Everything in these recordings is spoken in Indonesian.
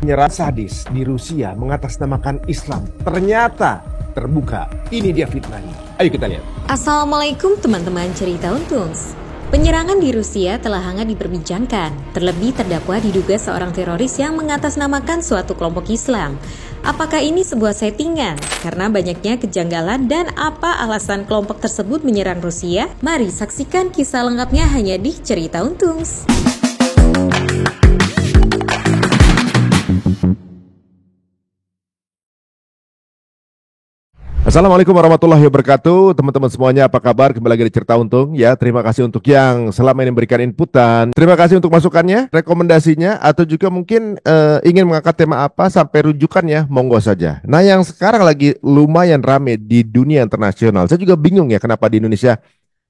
Penyerang sadis di Rusia mengatasnamakan Islam ternyata terbuka. Ini dia fitnahnya. Ayo kita lihat. Assalamualaikum teman-teman cerita Untungs. Penyerangan di Rusia telah hangat diperbincangkan. Terlebih terdakwa diduga seorang teroris yang mengatasnamakan suatu kelompok Islam. Apakah ini sebuah settingan? Karena banyaknya kejanggalan dan apa alasan kelompok tersebut menyerang Rusia? Mari saksikan kisah lengkapnya hanya di cerita Untungs. Assalamualaikum warahmatullahi wabarakatuh. Teman-teman semuanya, apa kabar? Kembali lagi di Cerita Untung. Ya, terima kasih untuk yang selama ini memberikan inputan. Terima kasih untuk masukannya, rekomendasinya, atau juga mungkin ingin mengangkat tema apa sampai rujukannya, monggo saja. Nah, yang sekarang lagi lumayan rame di dunia internasional. Saya juga bingung ya kenapa di Indonesia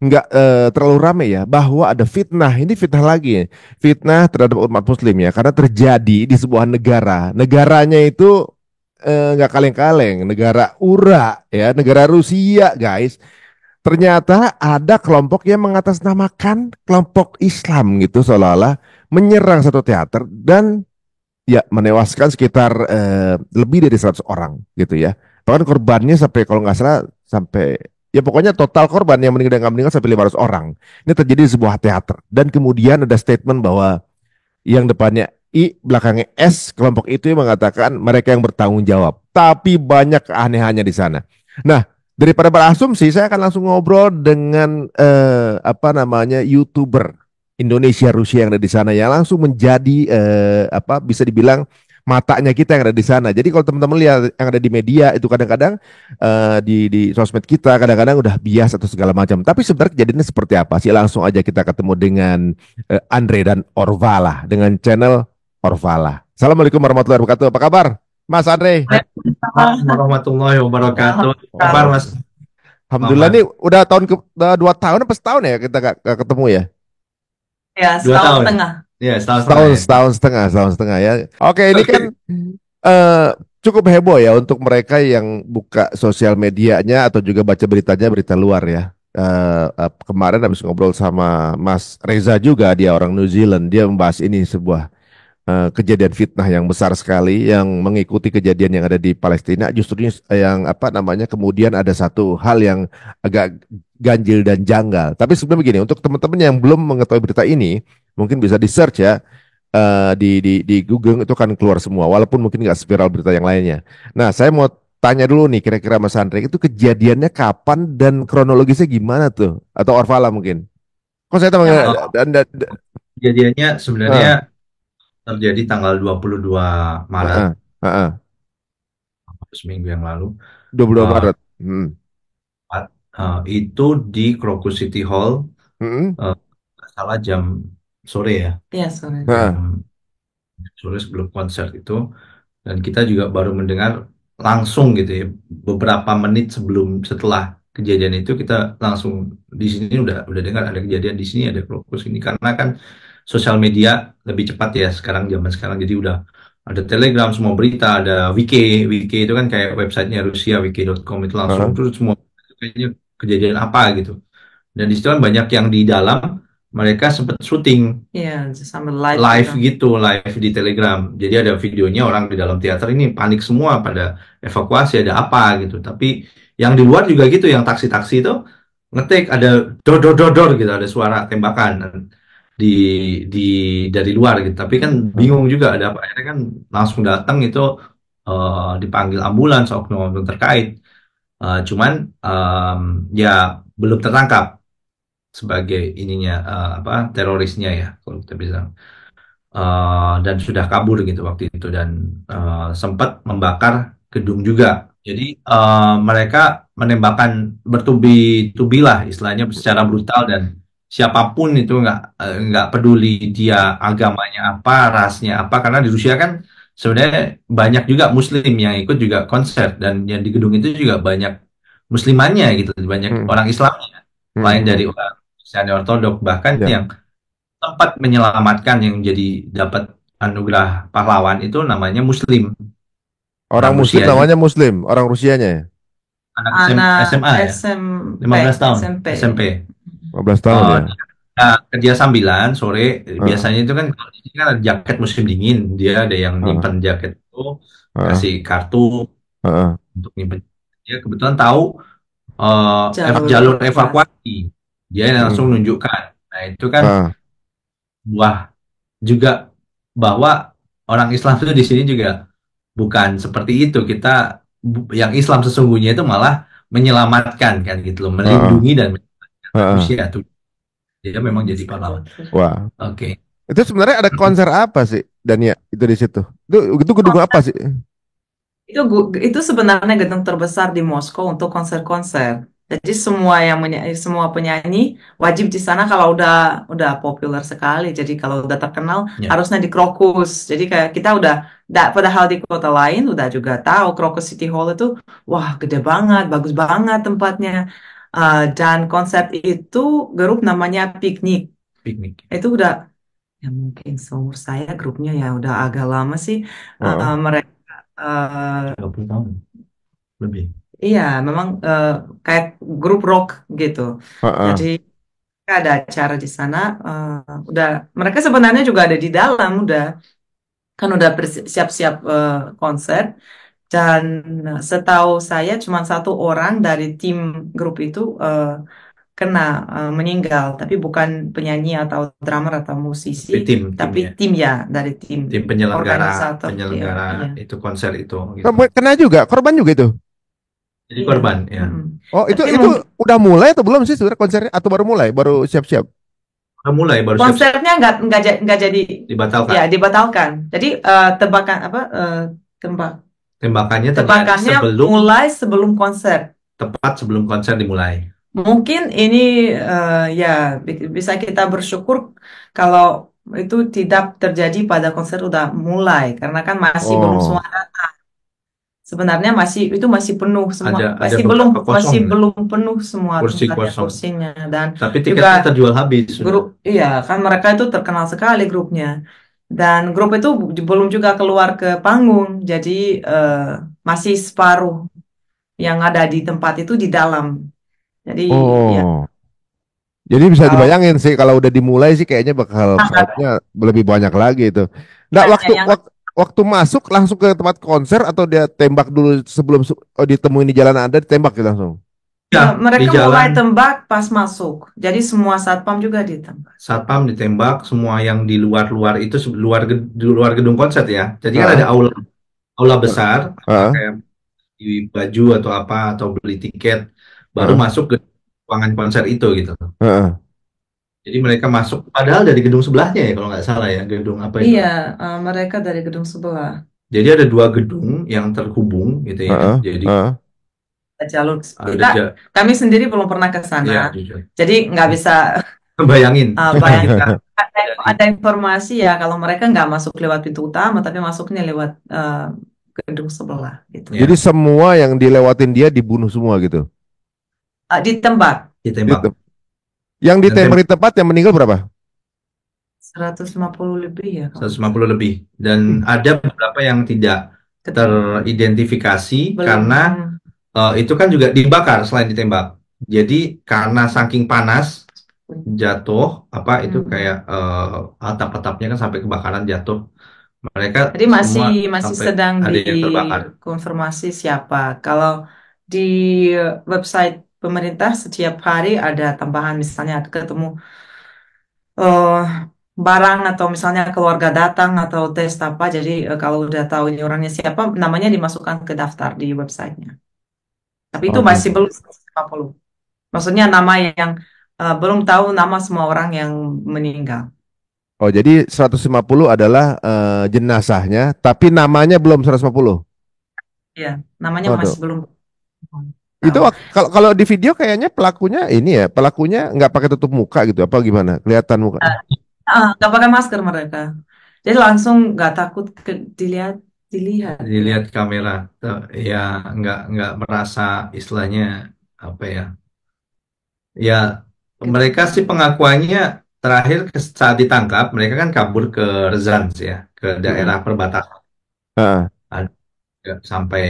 nggak terlalu rame ya, bahwa ada fitnah. Ini fitnah lagi, fitnah terhadap umat muslim ya, karena terjadi di sebuah negara. Negaranya itu nggak kaleng-kaleng, negara Ura ya, negara Rusia guys. Ternyata ada kelompok yang mengatasnamakan kelompok Islam gitu, seolah-olah menyerang satu teater dan ya menewaskan sekitar lebih dari 100 orang gitu ya. Bahkan korbannya sampai, kalau nggak salah, sampai, ya pokoknya total korban yang meninggal dan nggak meninggal sampai 500 orang. Ini terjadi di sebuah teater dan kemudian ada statement bahwa yang depannya I, belakangnya S, kelompok itu yang mengatakan mereka yang bertanggung jawab. Tapi banyak keanehannya di sana. Nah, daripada berasumsi, saya akan langsung ngobrol dengan YouTuber Indonesia Rusia yang ada di sana, yang langsung menjadi bisa dibilang matanya kita yang ada di sana. Jadi kalau teman-teman lihat yang ada di media itu kadang-kadang di sosmed kita kadang-kadang udah bias atau segala macam. Tapi sebenarnya kejadiannya seperti apa sih? Langsung aja kita ketemu dengan Andre dan Orvala dengan channel Orvala. Assalamualaikum warahmatullahi wabarakatuh. Apa kabar, Mas Andre? Waalaikumsalam warahmatullahi wabarakatuh. Kabar Mas? Alhamdulillah, ini udah 2 tahun apa setahun ya kita gak ketemu ya? Ya, 2 tahun setengah. Ya, Setahun setengah ya. Oke, ini kan cukup heboh ya untuk mereka yang buka sosial medianya atau juga baca beritanya, berita luar ya. Kemarin habis ngobrol sama Mas Reza juga, dia orang New Zealand, dia membahas ini sebuah kejadian fitnah yang besar sekali yang mengikuti kejadian yang ada di Palestina. Justru yang kemudian ada satu hal yang agak ganjil dan janggal. Tapi sebenarnya begini, untuk teman-teman yang belum mengetahui berita ini, mungkin bisa di search ya, di Google itu kan keluar semua, walaupun mungkin nggak viral berita yang lainnya. Nah, saya mau tanya dulu nih, kira-kira Mas Andre, itu kejadiannya kapan dan kronologisnya gimana tuh? Atau Orvala mungkin? Kok saya tahu Kejadiannya sebenarnya terjadi tanggal 22 Maret, seminggu yang lalu. 22 Maret. Itu di Krokus City Hall, salah jam sore ya. Iya, sore. Sore sebelum konser itu. Dan kita juga baru mendengar langsung gitu ya, beberapa menit setelah kejadian itu kita langsung di sini udah dengar ada kejadian di sini, ada Krokus ini, karena kan sosial media lebih cepat ya zaman sekarang, jadi udah ada Telegram, semua berita, ada Wiki itu kan kayak websitenya Rusia, wiki.com, itu langsung terus semua kayaknya kejadian apa gitu. Dan di situ kan banyak yang di dalam, mereka sempat syuting sambil live di Telegram. Jadi ada videonya orang di dalam teater ini panik semua, pada evakuasi, ada apa gitu. Tapi yang di luar juga gitu, yang taksi-taksi itu ngetik ada dor gitu, ada suara tembakan dari luar gitu. Tapi kan bingung juga ada apa. Akhirnya kan langsung datang itu, dipanggil ambulans, oknum terkait. Cuman ya belum tertangkap sebagai ininya, terorisnya ya, kalau kita bilang, dan sudah kabur gitu waktu itu, dan sempat membakar gedung juga. Jadi mereka menembakkan bertubi-tubi lah istilahnya, secara brutal, dan siapapun itu nggak peduli dia agamanya apa, rasnya apa, karena di Rusia kan sebenarnya banyak juga Muslim yang ikut juga konser, dan yang di gedung itu juga banyak Muslimannya gitu, banyak orang Islamnya, lain dari orang Kristen Ortodok, bahkan yang tempat menyelamatkan yang jadi dapat anugerah pahlawan itu namanya Muslim. Orang Muslim namanya Muslim, orang Rusianya ya? Anak SMA ya? 15 tahun, SMP. 15 tahun ya? kerja sambilan sore. Heeh, Biasanya itu kan kalau di sini kan ada jaket musim dingin, dia ada yang heeh, nyimpen jaket itu, heeh, kasih kartu heeh, untuk nyimpen. Dia kebetulan tahu Jalur jalur evakuasi. evakuasi, dia langsung heeh, nunjukkan. Nah itu kan heeh, wah juga bahwa orang Islam itu di sini juga bukan seperti itu. Kita yang Islam sesungguhnya itu malah menyelamatkan kan gitu loh, heeh, melindungi dan menyelamatkan heeh. manusia tuh. Dia memang jadi pahlawan. Wah, Oke. itu sebenarnya ada konser apa sih, Dania? Itu di situ. Itu gedung apa sih? Itu sebenarnya gedung terbesar di Moskow untuk konser-konser. Jadi semua penyanyi wajib di sana kalau udah populer sekali. Jadi kalau udah terkenal Ya. harusnya di Krokus. Jadi kayak kita udah padahal di kota lain udah juga tahu Krokus City Hall itu wah gede banget, bagus banget tempatnya. Dan konser itu grup namanya Piknik. Piknik. Itu udah ya mungkin seumur saya grupnya ya udah agak lama sih. Heeh, Mereka 30 tahun lebih. iya, memang kayak grup rock gitu. heeh. Jadi ada acara di sana. Udah mereka sebenarnya juga ada di dalam, udah siap-siap konser. Dan setahu saya cuma satu orang dari tim grup itu kena meninggal, tapi bukan penyanyi atau drummer atau musisi, Tapi tapi timnya, tim ya dari tim tim penyelenggara organisator. Iya, penyelenggara iya, itu konser itu gitu. Kena juga, korban juga itu. Jadi iya. korban ya. Mm-mm. Oh, itu Tapi itu mungkin udah mulai atau belum sih sebenarnya konsernya atau baru mulai, baru siap-siap? Udah mulai baru siap-siap konsernya nggak jadi dibatalkan. ya dibatalkan. Jadi tebakan apa tembak Tembakannya terjadi tebakannya mulai sebelum konser. tepat sebelum konser dimulai. Mungkin ini ya bisa kita bersyukur kalau itu tidak terjadi pada konser udah mulai karena kan masih belum semua Oh, sebenarnya masih penuh semua Ada beberapa kosong masih ya, belum penuh semua kursi tempatnya kosong. kursinya dan Tapi juga tiketnya terjual habis sudah. grup iya kan mereka itu terkenal sekali grupnya dan grup itu belum juga keluar ke panggung jadi eh, masih separuh yang ada di tempat itu di dalam jadi ya oh. Jadi bisa kalau dibayangin sih kalau udah dimulai sih kayaknya bakal crowd-nya lebih banyak lagi itu. Nggak makanya waktu yang waktu masuk langsung ke tempat konser atau dia tembak dulu sebelum ditemuin di jalan ada ditembak gitu langsung. Ya, di mereka mulai jalan tembak pas masuk jadi semua satpam juga ditembak. satpam ditembak, semua yang di luar-luar itu di luar gedung konser ya. Jadi kan ada Heeh, aula aula besar, apa heeh, kayak di baju atau apa atau beli tiket baru heeh, masuk ke ruangan konser itu gitu. heeh. Jadi mereka masuk padahal dari gedung sebelahnya ya kalau nggak salah ya, gedung apa itu. Iya, mereka dari gedung sebelah. Jadi ada dua gedung yang terhubung gitu ya. Heeh, Jadi heeh. Jalur ada kita kami sendiri belum pernah ke sana, ya jujur. jadi nggak bisa Bayangin. bayangkan. Ada, Dari ada informasi ya kalau mereka nggak masuk lewat pintu utama, tapi masuknya lewat gedung sebelah gitu. Jadi ya semua yang dilewatin dia dibunuh semua gitu. Ditembak ditembak. Yang Dan ditembak di tempat yang meninggal berapa? 150 lebih ya kalau 150 lebih. Dan ada beberapa yang tidak teridentifikasi belum. karena itu kan juga dibakar selain ditembak. Jadi karena saking panas jatuh apa itu kayak atap-atapnya kan sampai kebakaran jatuh. Mereka Jadi semua masih sampai sedang ada yang terbakar. dikonfirmasi siapa. Kalau di website pemerintah setiap hari ada tambahan misalnya ketemu eh, barang atau misalnya keluarga datang atau tes apa. Jadi kalau udah tahu ini orangnya siapa, namanya dimasukkan ke daftar di websitenya. Tapi itu Oh masih gitu. belum 150. Maksudnya nama yang belum tahu nama semua orang yang meninggal. Oh jadi 150 adalah jenazahnya, tapi namanya belum 150. Ya, namanya Waduh. masih belum Itu tahu. kalau kalau di video kayaknya pelakunya ini ya, pelakunya nggak pakai tutup muka gitu, apa gimana? Kelihatan muka. Nggak pakai masker mereka. Jadi langsung nggak takut dilihat dilihat. Dilihat kamera, ya nggak merasa istilahnya apa ya? Ya mereka sih pengakuannya terakhir saat ditangkap mereka kan kabur ke Rzeszów ya, ke daerah Mm-mm. perbatasan. Heeh. Ada sampai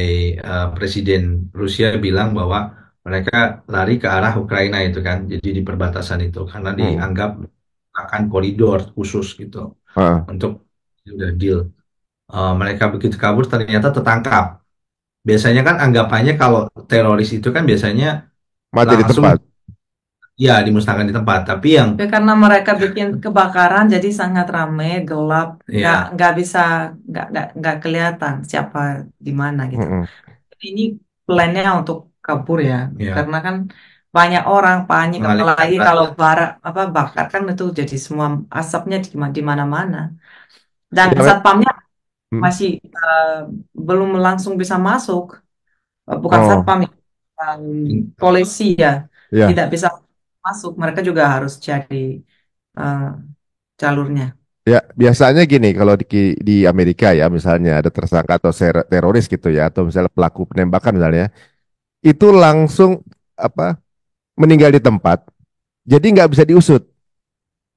Presiden Rusia bilang bahwa mereka lari ke arah Ukraina itu kan, jadi di perbatasan itu karena Hmm. dianggap akan koridor khusus gitu Ah, untuk udah deal. Mereka begitu kabur ternyata tertangkap. Biasanya kan anggapannya kalau teroris itu kan biasanya mati di tempat. langsung ya dimusnahkan di tempat. Tapi yang Tapi karena mereka bikin kebakaran, jadi sangat ramai, gelap, ya nggak bisa, nggak kelihatan siapa di mana gitu. Mm-mm. Ini plannya untuk kabur ya, ya karena kan banyak orang panik, mengalihkan apalagi kalau perhatian. bakar kan itu jadi semua asapnya di mana-mana. Dan Ya, satpamnya mm. masih belum langsung bisa masuk. Bukan Oh, satpam ya, polisi ya, ya. tidak bisa masuk. Mereka juga harus cari eh, jalurnya. Ya, biasanya gini kalau di Amerika ya misalnya ada tersangka atau teroris gitu ya atau misalnya pelaku penembakan misalnya itu langsung apa meninggal di tempat. Jadi nggak bisa diusut.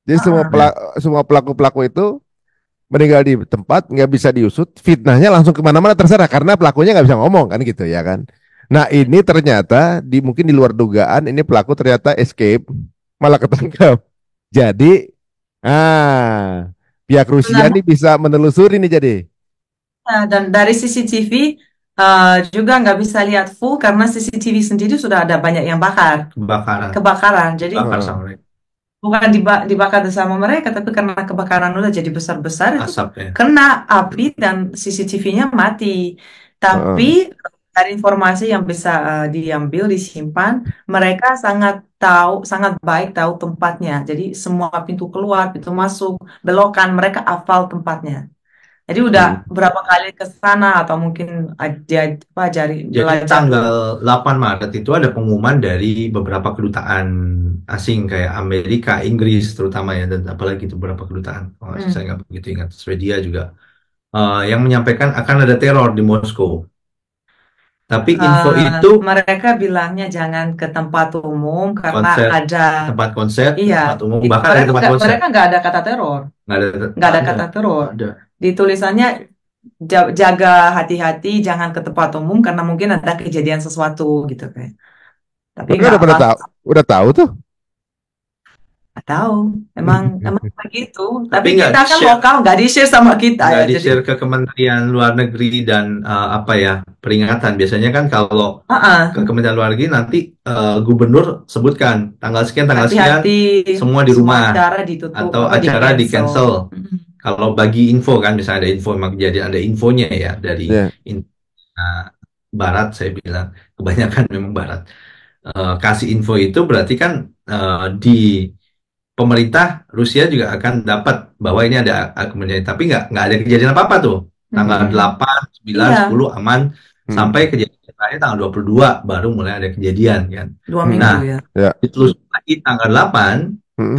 Jadi Ah, Ya, semua pelaku-pelaku itu meninggal di tempat nggak bisa diusut. Fitnahnya langsung kemana-mana terserah karena pelakunya nggak bisa ngomong kan gitu ya kan. Nah ini ternyata mungkin di luar dugaan ini pelaku ternyata escape malah ketangkap. Jadi pihak Rusia sebenarnya nih bisa menelusuri nih jadi. dan dari CCTV juga nggak bisa lihat full karena CCTV sendiri sudah ada banyak yang kebakaran, kebakaran. Jadi bakar Heeh. sama mereka. bukan dibakar sama mereka, tapi karena kebakaran udah jadi besar-besar itu Asap ya. kena api dan CCTV-nya mati. Tapi Heeh. dari informasi yang bisa diambil, disimpan, mereka sangat baik tahu tempatnya. Jadi semua pintu keluar, pintu masuk, belokan, mereka hafal tempatnya. Jadi udah Hmm. berapa kali ke sana atau mungkin Jadi belajar dulu. tanggal 8 Maret itu ada pengumuman dari beberapa kedutaan asing kayak Amerika, Inggris terutama ya, dan apalagi itu beberapa kedutaan. Oh, saya Hmm. nggak begitu ingat. Swedia juga. Yang menyampaikan akan ada teror di Moskow. Tapi info itu Mereka bilangnya jangan ke tempat umum karena konser, ada, tempat konser, iya, tempat umum, bahkan ada tempat konser. mereka nggak ada kata teror, Nggak ada, nggak ada ada, kata teror. ada. Di tulisannya jaga hati-hati, jangan ke tempat umum karena mungkin ada kejadian sesuatu gitu kayak. Tapi Mereka nggak langsung. udah tahu tuh. Nggak tahu, emang begitu. Tapi Tapi nggak kita kan di-share, lokal nggak di-share sama kita nggak ya, jadi di-share ke Kementerian Luar Negeri dan apa ya peringatan. Biasanya kan kalau ke uh-uh, Kementerian Luar Negeri nanti gubernur sebutkan tanggal sekian hati-hati, semua di semua rumah acara ditutup atau apa di acara di cancel. cancel. Kalau bagi info kan misalnya ada info memang kejadian ada infonya ya dari Ya. in- uh, Barat saya bilang kebanyakan memang Barat. Kasih info itu berarti kan di pemerintah Rusia juga akan dapat bahwa ini ada kejadian tapi nggak ada kejadian apa-apa tuh tanggal Mm-mm. 8, 9, Iya, 10 aman Hmm. sampai kejadian terakhir tanggal 22 baru mulai ada kejadian kan. 2 minggu Nah, Hmm. ya. Ya. ditelusuri lagi tanggal 8 Hmm.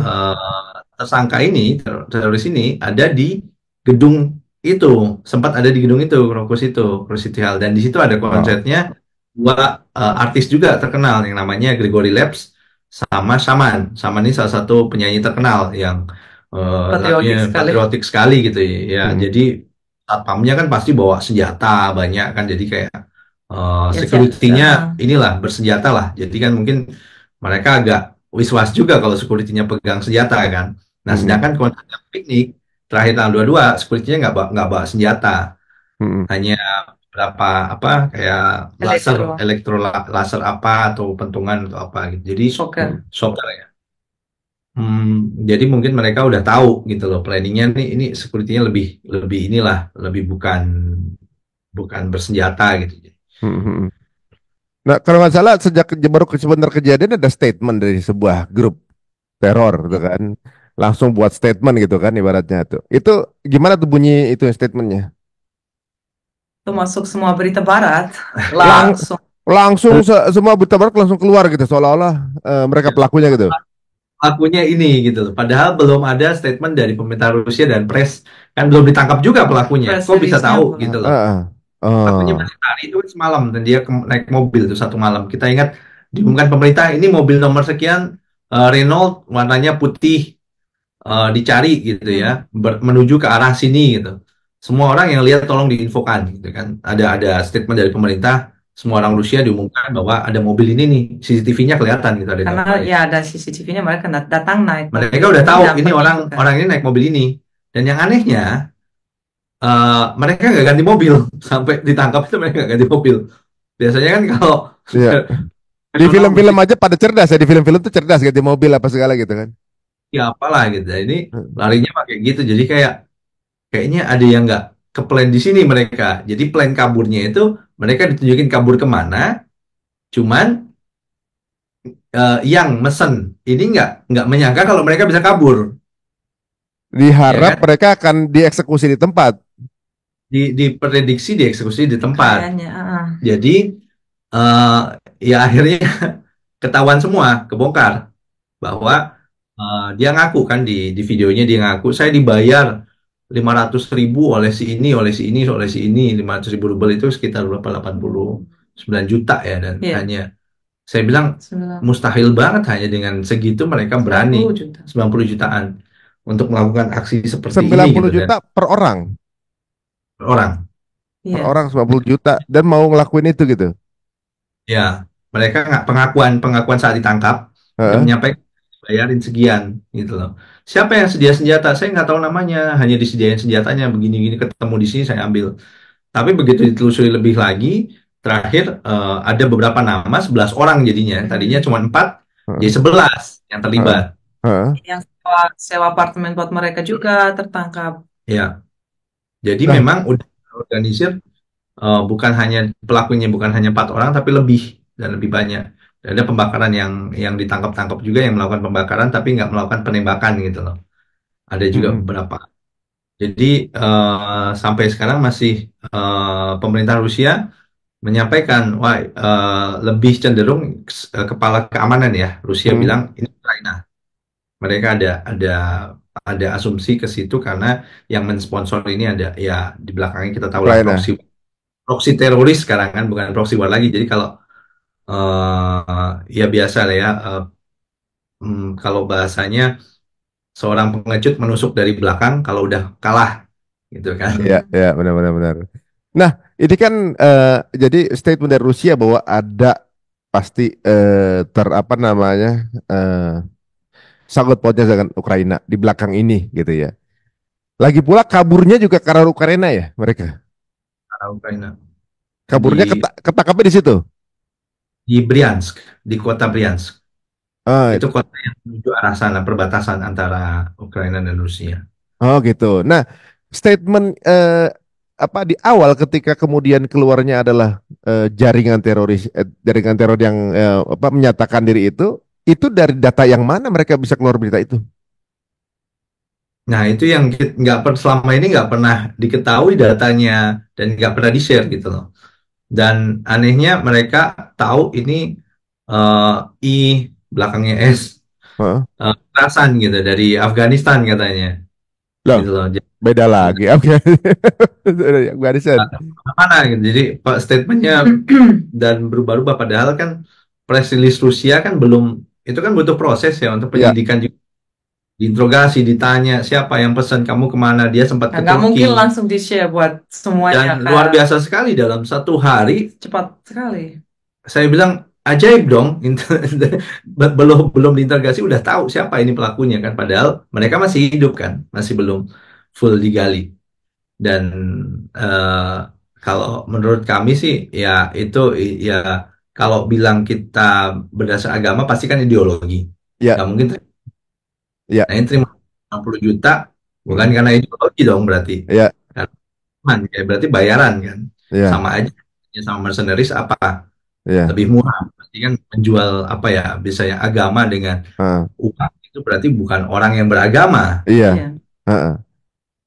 tersangka ini teroris ini ada di gedung itu sempat ada di gedung itu Krokus itu City Hall dan di situ ada Oh. konsernya dua artis juga terkenal yang namanya Gregory Labs sama Saman. Saman ini salah satu penyanyi terkenal yang lagunya Patriotik sekali. patriotik sekali gitu ya. Hmm. Jadi satpamnya kan pasti bawa senjata banyak kan jadi kayak Ya, security-nya inilah bersenjata lah. Jadi kan mungkin mereka agak was-was juga kalau security-nya pegang senjata kan. Nah, Hmm. sedangkan konser piknik terakhir tanggal 22 security-nya nggak bawa senjata. Hmm. Hanya berapa apa kayak laser laser apa atau pentungan atau apa gitu. Jadi Shocker. shocker ya. Jadi mungkin mereka udah tahu gitu loh planningnya nih ini security-nya lebih lebih inilah lebih bukan bersenjata gitu. Hmm. Nah, kalau nggak salah sejak sebentar kejadian ada statement dari sebuah grup teror gitu kan. Langsung buat statement gitu kan ibaratnya tuh. Itu gimana tuh bunyi itu statementnya? Itu masuk semua berita barat. Lang Langsung. langsung semua berita barat langsung keluar gitu seolah-olah mereka pelakunya gitu. Pelakunya ini gitu loh. Padahal belum ada statement dari pemerintah Rusia dan press kan belum ditangkap juga pelakunya. Press Kok bisa release-nya tahu belum. gitu loh. Heeh. Pelakunya Oh. masih hari itu semalam dan dia naik mobil itu satu malam. Kita ingat diumumkan pemerintah ini mobil nomor sekian Renault warnanya putih dicari gitu ya menuju ke arah sini gitu. Semua orang yang lihat tolong diinfokan gitu kan. Ada statement dari pemerintah semua orang Rusia diumumkan bahwa ada mobil ini nih, CCTV-nya kelihatan gitu ada Karena gambarnya. ya ada CCTV-nya, mereka datang naik Mereka mobil udah ini tahu dan ini pergi orang juga. orang ini naik mobil ini. Dan yang anehnya, mereka nggak ganti mobil sampai ditangkap itu mereka nggak ganti mobil. Biasanya kan kalau Iya. Di kriminal film-film mesti aja pada cerdas ya, di film-film tuh cerdas ganti mobil apa segala gitu kan. siapa lah gitu. Ini larinya pakai gitu. Jadi kayaknya ada yang nggak ke plan di sini mereka. Jadi plan kaburnya itu mereka ditunjukin kabur kemana. Cuman yang mesen ini nggak menyangka kalau mereka bisa kabur, ya Diharap kan? mereka akan dieksekusi di tempat. Diprediksi dieksekusi di tempat. Kayaknya, Jadi eh, ya akhirnya ketahuan semua, kebongkar bahwa dia ngaku kan di videonya dia ngaku saya dibayar 500.000 oleh si ini, oleh si ini. 500.000 rubel itu sekitar berapa? 89 juta ya. Dan Iya, hanya saya bilang 90 mustahil banget hanya dengan segitu mereka berani juta. 90 jutaan untuk melakukan aksi seperti ini 90 gitu. Dan juta per orang. orang Per Iya. orang 90 juta dan mau ngelakuin itu gitu. ya mereka nggak pengakuan saat ditangkap dan Heeh. menyampaikan bayarin sekian gitu loh. Siapa yang sedia senjata? Saya nggak tahu namanya, hanya disediain senjatanya begini-gini, ketemu di sini saya ambil. Tapi begitu ditelusuri lebih lagi, terakhir ada beberapa nama, 11 orang jadinya. Tadinya cuma 4, Heeh. jadi 11 yang Heeh. terlibat. Heeh. Yang sewa apartemen buat mereka juga tertangkap. Ya, jadi Nah, memang udah organisir, bukan hanya pelakunya bukan hanya 4 orang, tapi lebih dan lebih banyak. Dan ada pembakaran yang ditangkap-tangkap juga yang melakukan pembakaran, tapi nggak melakukan penembakan gitu loh. Ada juga mm-mm. beberapa. Jadi sampai sekarang masih pemerintah Rusia menyampaikan, wah lebih cenderung kepala keamanan ya Rusia Mm. bilang ini Ukraina. Mereka ada asumsi ke situ karena yang mensponsor ini ada ya di belakangnya kita tahu lah Ukraina. proksi teroris sekarang kan bukan proxy war lagi. Jadi kalau ya biasa lah ya, kalau bahasanya seorang pengecut menusuk dari belakang kalau udah kalah gitu kan. Ya, ya, benar-benar benar. Nah, ini kan jadi statement dari Rusia bahwa ada pasti apa namanya sangkut pautnya dengan Ukraina di belakang ini gitu ya. Lagi pula kaburnya juga karena Ukraina ya mereka. Arah Ukraina Kaburnya di ketangkapnya di situ. Bryansk, di kota Bryansk. Ah, Itu kota yang menuju arah sana, perbatasan antara Ukraina dan Rusia. oh gitu. Nah, statement apa di awal ketika kemudian keluarnya adalah jaringan teroris, jaringan teror yang apa menyatakan diri itu dari data yang mana mereka bisa keluar berita itu? Nah, itu yang selama ini nggak pernah diketahui datanya dan nggak pernah di-share gitu loh. Dan anehnya mereka tahu ini eh, I belakangnya S, Heeh. kekerasan gitu dari Afghanistan katanya Loh, gitu loh. Jadi beda lagi. Oke. Afghanistan. mana gitu. Jadi Pak statementnya dan berubah-ubah padahal kan press release Rusia kan belum, itu kan butuh proses ya untuk Ya, penyidikan juga. Diinterogasi, ditanya siapa yang pesan kamu kemana, dia sempat ke Nggak mungkin Turki langsung di-share buat semuanya, dan luar biasa sekali dalam satu hari. cepat sekali. Saya bilang ajaib dong. Belum diinterogasi udah tahu siapa ini pelakunya kan, padahal mereka masih hidup kan, masih belum full digali. Dan eh, kalau menurut kami sih ya itu ya kalau bilang kita berdasar agama pasti kan ideologi, ya, nggak mungkin. ya. Nah, ini terima 60 juta bukan Mm. karena ideologi dong berarti. Ya, Karena iman, kayak berarti bayaran kan. ya, Sama aja ya sama mercenaries apa ya. lebih murah. Berarti kan menjual apa ya bisa ya agama dengan Ah, uang itu berarti bukan orang yang beragama. iya. Iya. Heeh.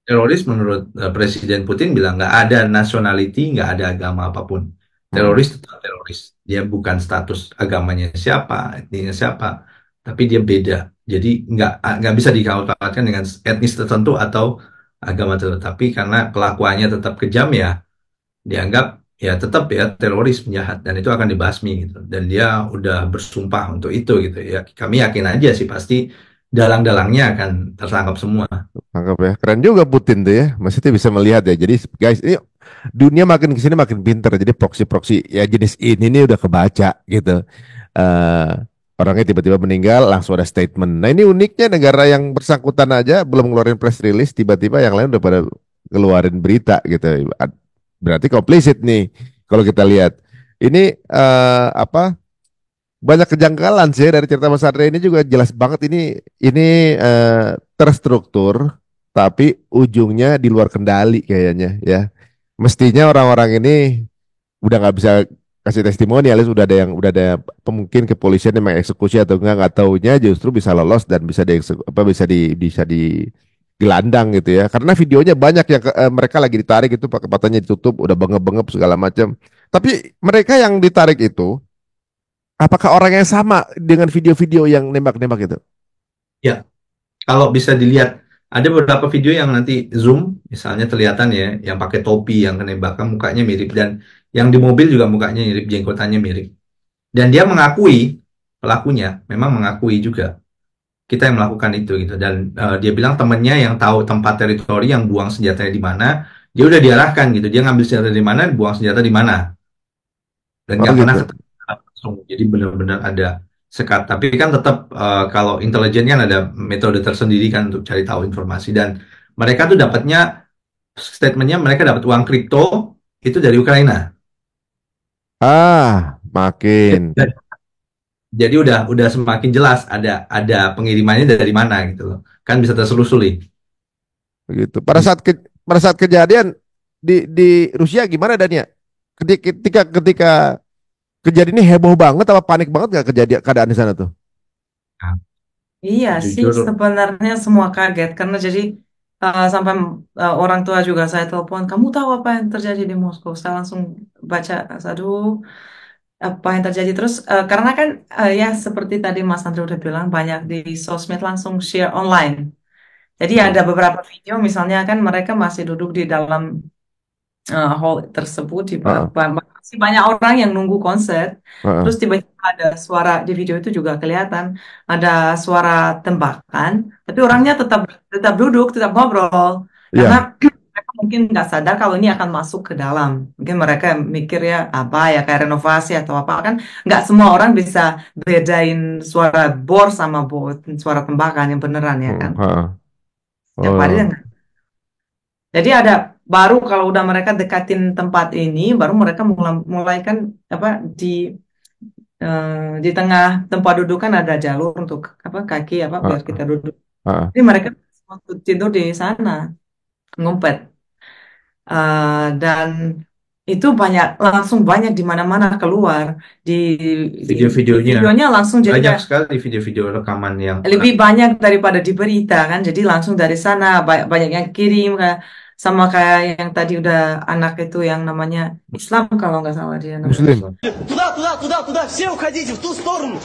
Teroris menurut Presiden Putin bilang nggak ada nationality, nggak ada agama apapun. Mm. Teroris tetap teroris. Dia bukan status agamanya siapa, etnisnya siapa, tapi dia beda. Jadi nggak bisa dikawal-kawalkan dengan etnis tertentu atau agama tertentu. Tapi karena kelakuannya tetap kejam ya, dianggap ya tetap ya teroris penjahat dan itu akan dibasmi gitu. Dan dia udah bersumpah untuk itu gitu ya. Kami yakin aja sih pasti dalang-dalangnya akan tertangkap semua. Anggap ya. Keren juga Putin tuh ya. Maksudnya bisa melihat ya. Jadi guys, ini dunia makin kesini makin pinter. Jadi proksi-proksi ya jenis ini nih udah kebaca gitu. eh Orangnya tiba-tiba meninggal, langsung ada statement. Nah ini uniknya negara yang bersangkutan aja belum ngeluarin press release, tiba-tiba yang lain udah pada keluarin berita gitu. Berarti komplisit nih kalau kita lihat. Ini apa? Banyak kejanggalan sih dari cerita Mas Andre ini juga jelas banget ini terstruktur tapi ujungnya di luar kendali kayaknya ya. Mestinya orang-orang ini udah nggak bisa kasih testimoni, alias udah ada mungkin kepolisian yang mengeksekusi atau nggak taunya justru bisa lolos dan bisa bisa digelandang gitu ya. Karena videonya banyak yang mereka lagi ditarik itu pakai matanya ditutup, udah bengep-bengep segala macam. Tapi mereka yang ditarik itu apakah orang yang sama dengan video-video yang nembak-nembak itu? Ya, kalau bisa dilihat, ada beberapa video yang nanti zoom, misalnya kelihatan ya, yang pakai topi, yang menembakkan mukanya mirip, dan yang di mobil juga mukanya mirip, jenggotannya mirip. Dan dia mengakui, pelakunya memang mengakui juga, kita yang melakukan itu gitu. Dan dia bilang temennya yang tahu tempat teritori yang buang senjatanya di mana, dia udah diarahkan gitu. Dia ngambil senjata di mana, buang senjata di mana. Dan Oh nggak pernah gitu. ketemu langsung. Jadi benar-benar ada sekat. Tapi kan tetap kalau intelijen kan ada metode tersendiri kan untuk cari tahu informasi. Dan mereka tuh dapatnya, statementnya mereka dapat uang kripto itu dari Ukraina. Makin Dan jadi udah semakin jelas ada pengirimannya dari mana gitu loh. Kan bisa terselusuri. begitu. Bisa. Pada saat kejadian di Rusia gimana Dania? Ketika kejadian ini heboh banget apa panik banget nggak kejadian keadaan di sana tuh? Nah, Iya sih, jujur, sebenarnya semua kaget karena jadi sampai orang tua juga saya telepon, kamu tahu apa yang terjadi di Moskow? Saya langsung baca, aduh, apa yang terjadi terus karena kan ya seperti tadi Mas Andri udah bilang banyak di sosmed langsung share online. Jadi ada betul. beberapa video misalnya kan mereka masih duduk di dalam hall tersebut Heeh, masih banyak orang yang nunggu konser. heeh. Terus tiba-tiba ada suara di video itu juga kelihatan ada suara tembakan, tapi orangnya tetap tetap duduk, tetap ngobrol karena Iya. mereka mungkin nggak sadar kalau ini akan masuk ke dalam. Mungkin mereka mikir ya apa ya kayak renovasi atau apa kan nggak semua orang bisa bedain suara bor sama suara tembakan yang beneran ya kan. Heeh. Setiap hari Oh, jadi ada baru kalau udah mereka dekatin tempat ini, baru mereka mulai, mulai kan apa di tengah tempat duduk kan ada jalur untuk apa kaki apa biar heeh, kita duduk. heeh. Jadi mereka waktu tidur di sana ngumpet. Dan itu langsung banyak di mana-mana keluar di di Video-videonya videonya langsung jadi banyak kayak sekali, video-video rekaman yang lebih banyak daripada di berita kan. Jadi langsung dari sana banyak yang kirim kayak sama kayak yang tadi udah anak itu yang namanya Islam kalau nggak salah dia namanya. Muslim. Туда, туда, туда, туда, все уходите в ту сторону.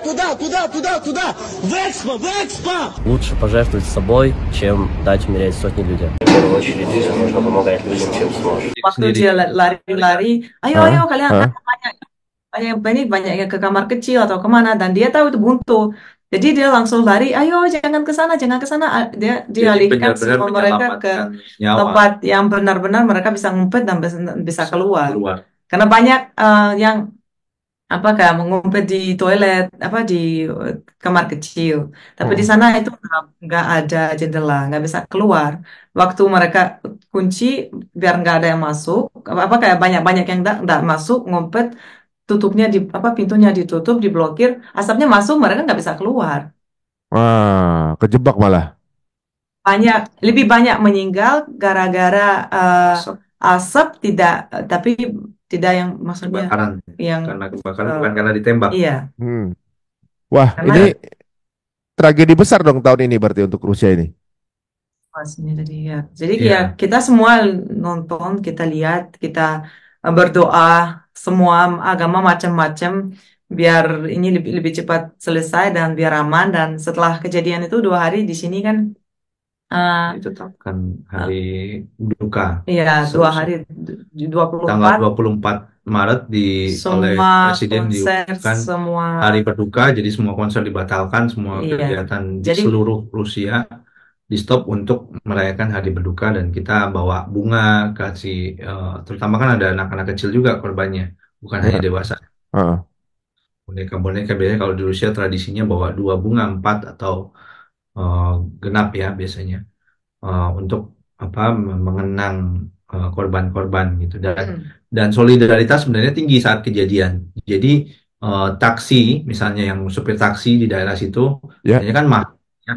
Туда, туда, туда, туда. В Экспо, в Экспо. Лучше пожертвовать собой, чем дать умереть сотни людям. В первую очередь нужно помогать людям, чем сможешь. Waktu sendiri. dia lari-lari, ayo Hah? ayo kalian Hah? banyak yang ke kamar kecil atau kemana dan dia tahu itu buntu. Jadi dia langsung lari, ayo jangan ke sana, jangan ke sana. Dia Jadi dialihkan benar-benar semua mereka ke menyelamatkan nyawa tempat yang benar-benar mereka bisa ngumpet dan bisa keluar. keluar. Karena banyak yang apa kayak mengumpet di toilet, apa di kamar kecil. Tapi di Hmm. sana itu nggak ada jendela, nggak bisa keluar. Waktu mereka kunci biar nggak ada yang masuk, apa kayak banyak-banyak yang nggak masuk, ngumpet, tutupnya di apa pintunya ditutup, diblokir, asapnya masuk, mereka nggak bisa keluar. Wah, kejebak malah. Lebih banyak meninggal gara-gara Asap, asap tapi tidak yang maksudnya kebakaran. yang Karena kebakaran eh, bukan karena ditembak. iya Hmm. Wah, karena ini tragedi besar dong tahun ini berarti untuk Rusia ini. pastinya jadi ya. Jadi ya Iya, kita semua nonton, kita lihat, kita berdoa semua agama macam-macam biar ini lebih lebih cepat selesai dan biar aman dan setelah kejadian itu 2 hari di sini kan ditetapkan hari duka iya 2 hari tanggal 24 24 Maret oleh Semua Presiden konser, diumumkan semua, hari berduka, jadi semua konser dibatalkan, semua iya. kegiatan di Jadi, seluruh Rusia di stop untuk merayakan hari berduka, dan kita bawa bunga, kasih terutama kan ada anak-anak kecil juga korbannya, bukan hanya Ya. dewasa. Heeh. Boneka-boneka biasanya kalau di Rusia tradisinya bawa 2 bunga, 4 atau eh, genap ya biasanya, untuk apa, mengenang korban-korban gitu, dan solidaritas sebenarnya tinggi saat kejadian. Jadi taksi misalnya, yang supir taksi di daerah situ Ya. biasanya kan mahal ya,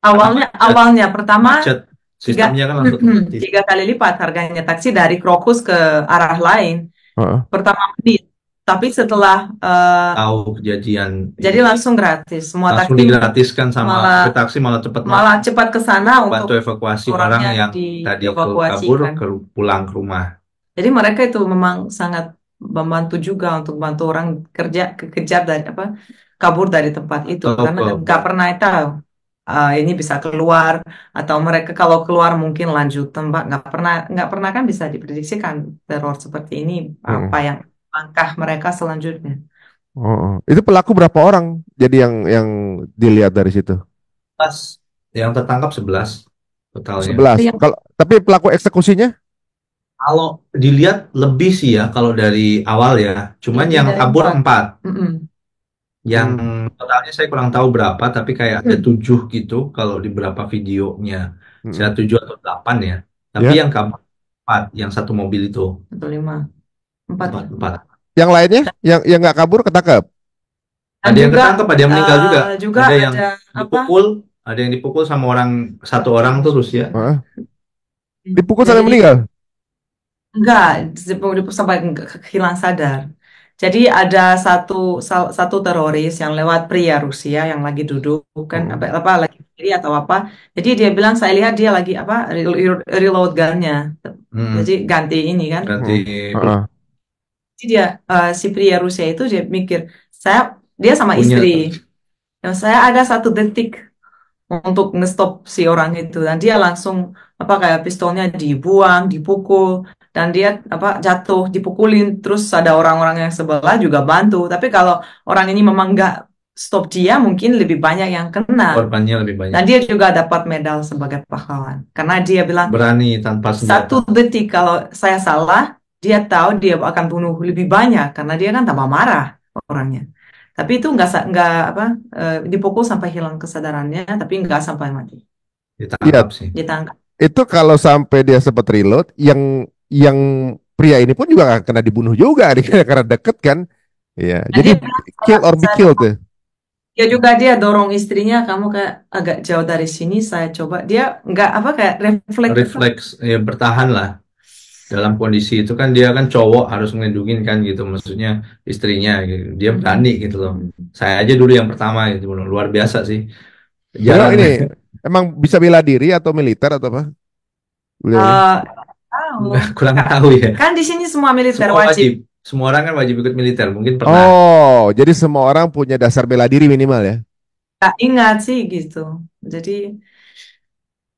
karena awalnya pertama macet, sistemnya kan langsung otomatis. 3 kali lipat harganya taksi dari Krokus ke arah lain. Heeh. Pertama menit, tapi setelah Tahu kejadian jadi langsung gratis. Semua langsung taksi digratiskan sama malah supir taksi, malah cepat malah cepat ke sana bantu untuk evakuasi orang orangnya yang tadi kabur dievakuasikan. pulang ke rumah. Jadi mereka itu memang sangat membantu juga untuk bantu orang kejar dari kabur dari tempat itu, Atau karena nggak pernah tahu ini bisa keluar, atau mereka kalau keluar mungkin lanjut tembak, nggak pernah kan bisa diprediksikan teror seperti ini apa yang langkah mereka selanjutnya. Itu pelaku berapa orang? Jadi yang dilihat dari situ? 11. Yang tertangkap 11 totalnya. 11. Kalau tapi pelaku eksekusinya? Kalau dilihat lebih sih ya kalau dari awal ya. Cuman Lebih yang dari kabur 4. 4. Yang totalnya saya kurang tahu berapa, tapi kayak ada 7 gitu kalau di beberapa videonya. Saya 7 atau 8 ya. Tapi Ya. yang kabur 4, yang satu mobil itu. Atau 5. 4. 4. Yang lainnya? Yang nggak kabur ketangkap? Ada yang ketangkap, ada yang meninggal juga. Juga Ada yang ada dipukul, ada yang dipukul sama satu orang terus ya. Heeh. Dipukul sampai Jadi meninggal? enggak, sampai hilang sadar. Jadi ada satu teroris yang lewat pria Rusia yang lagi duduk kan apa lagi berdiri atau apa. Jadi dia bilang, saya lihat dia lagi reload gunnya. Jadi ganti ini kan. Berarti Heeh. Jadi dia si pria Rusia itu dia mikir, dia sama punya istri. Saya ada 1 detik untuk ngestop si orang itu, dan dia langsung kayak pistolnya dibuang, dipukul, dan dia jatuh dipukulin, terus ada orang-orang yang sebelah juga bantu. Tapi kalau orang ini memang nggak stop dia, mungkin lebih banyak yang kena, korbannya lebih banyak. dan dia juga dapat medal sebagai pahlawan karena dia bilang Berani tanpa senjata. 1 detik kalau saya salah, dia tahu dia akan bunuh lebih banyak karena dia kan tambah marah orangnya. Tapi itu dipukul sampai hilang kesadarannya, tapi nggak sampai mati. Ditangkap sih. Ditangkap. Itu kalau sampai dia sempat reload, yang pria ini pun juga kena dibunuh juga karena deket kan. Iya. Jadi kill or be killed tuh. Ya juga dia dorong istrinya, kamu kayak agak jauh dari sini, saya coba. Dia nggak kayak refleks ya, bertahan lah. Dalam kondisi itu kan dia kan cowok, harus ngelindungin kan gitu, maksudnya istrinya gitu. Dia berani gitu loh. Saya aja dulu yang pertama gitu, luar biasa sih. Jarang ini emang bisa bela diri atau militer atau apa? Kurang tahu ya. Kan di sini semua militer Semua wajib. Semua orang kan wajib ikut militer, mungkin pernah. Oh, jadi semua orang punya dasar bela diri minimal ya? Nggak ingat sih gitu. Jadi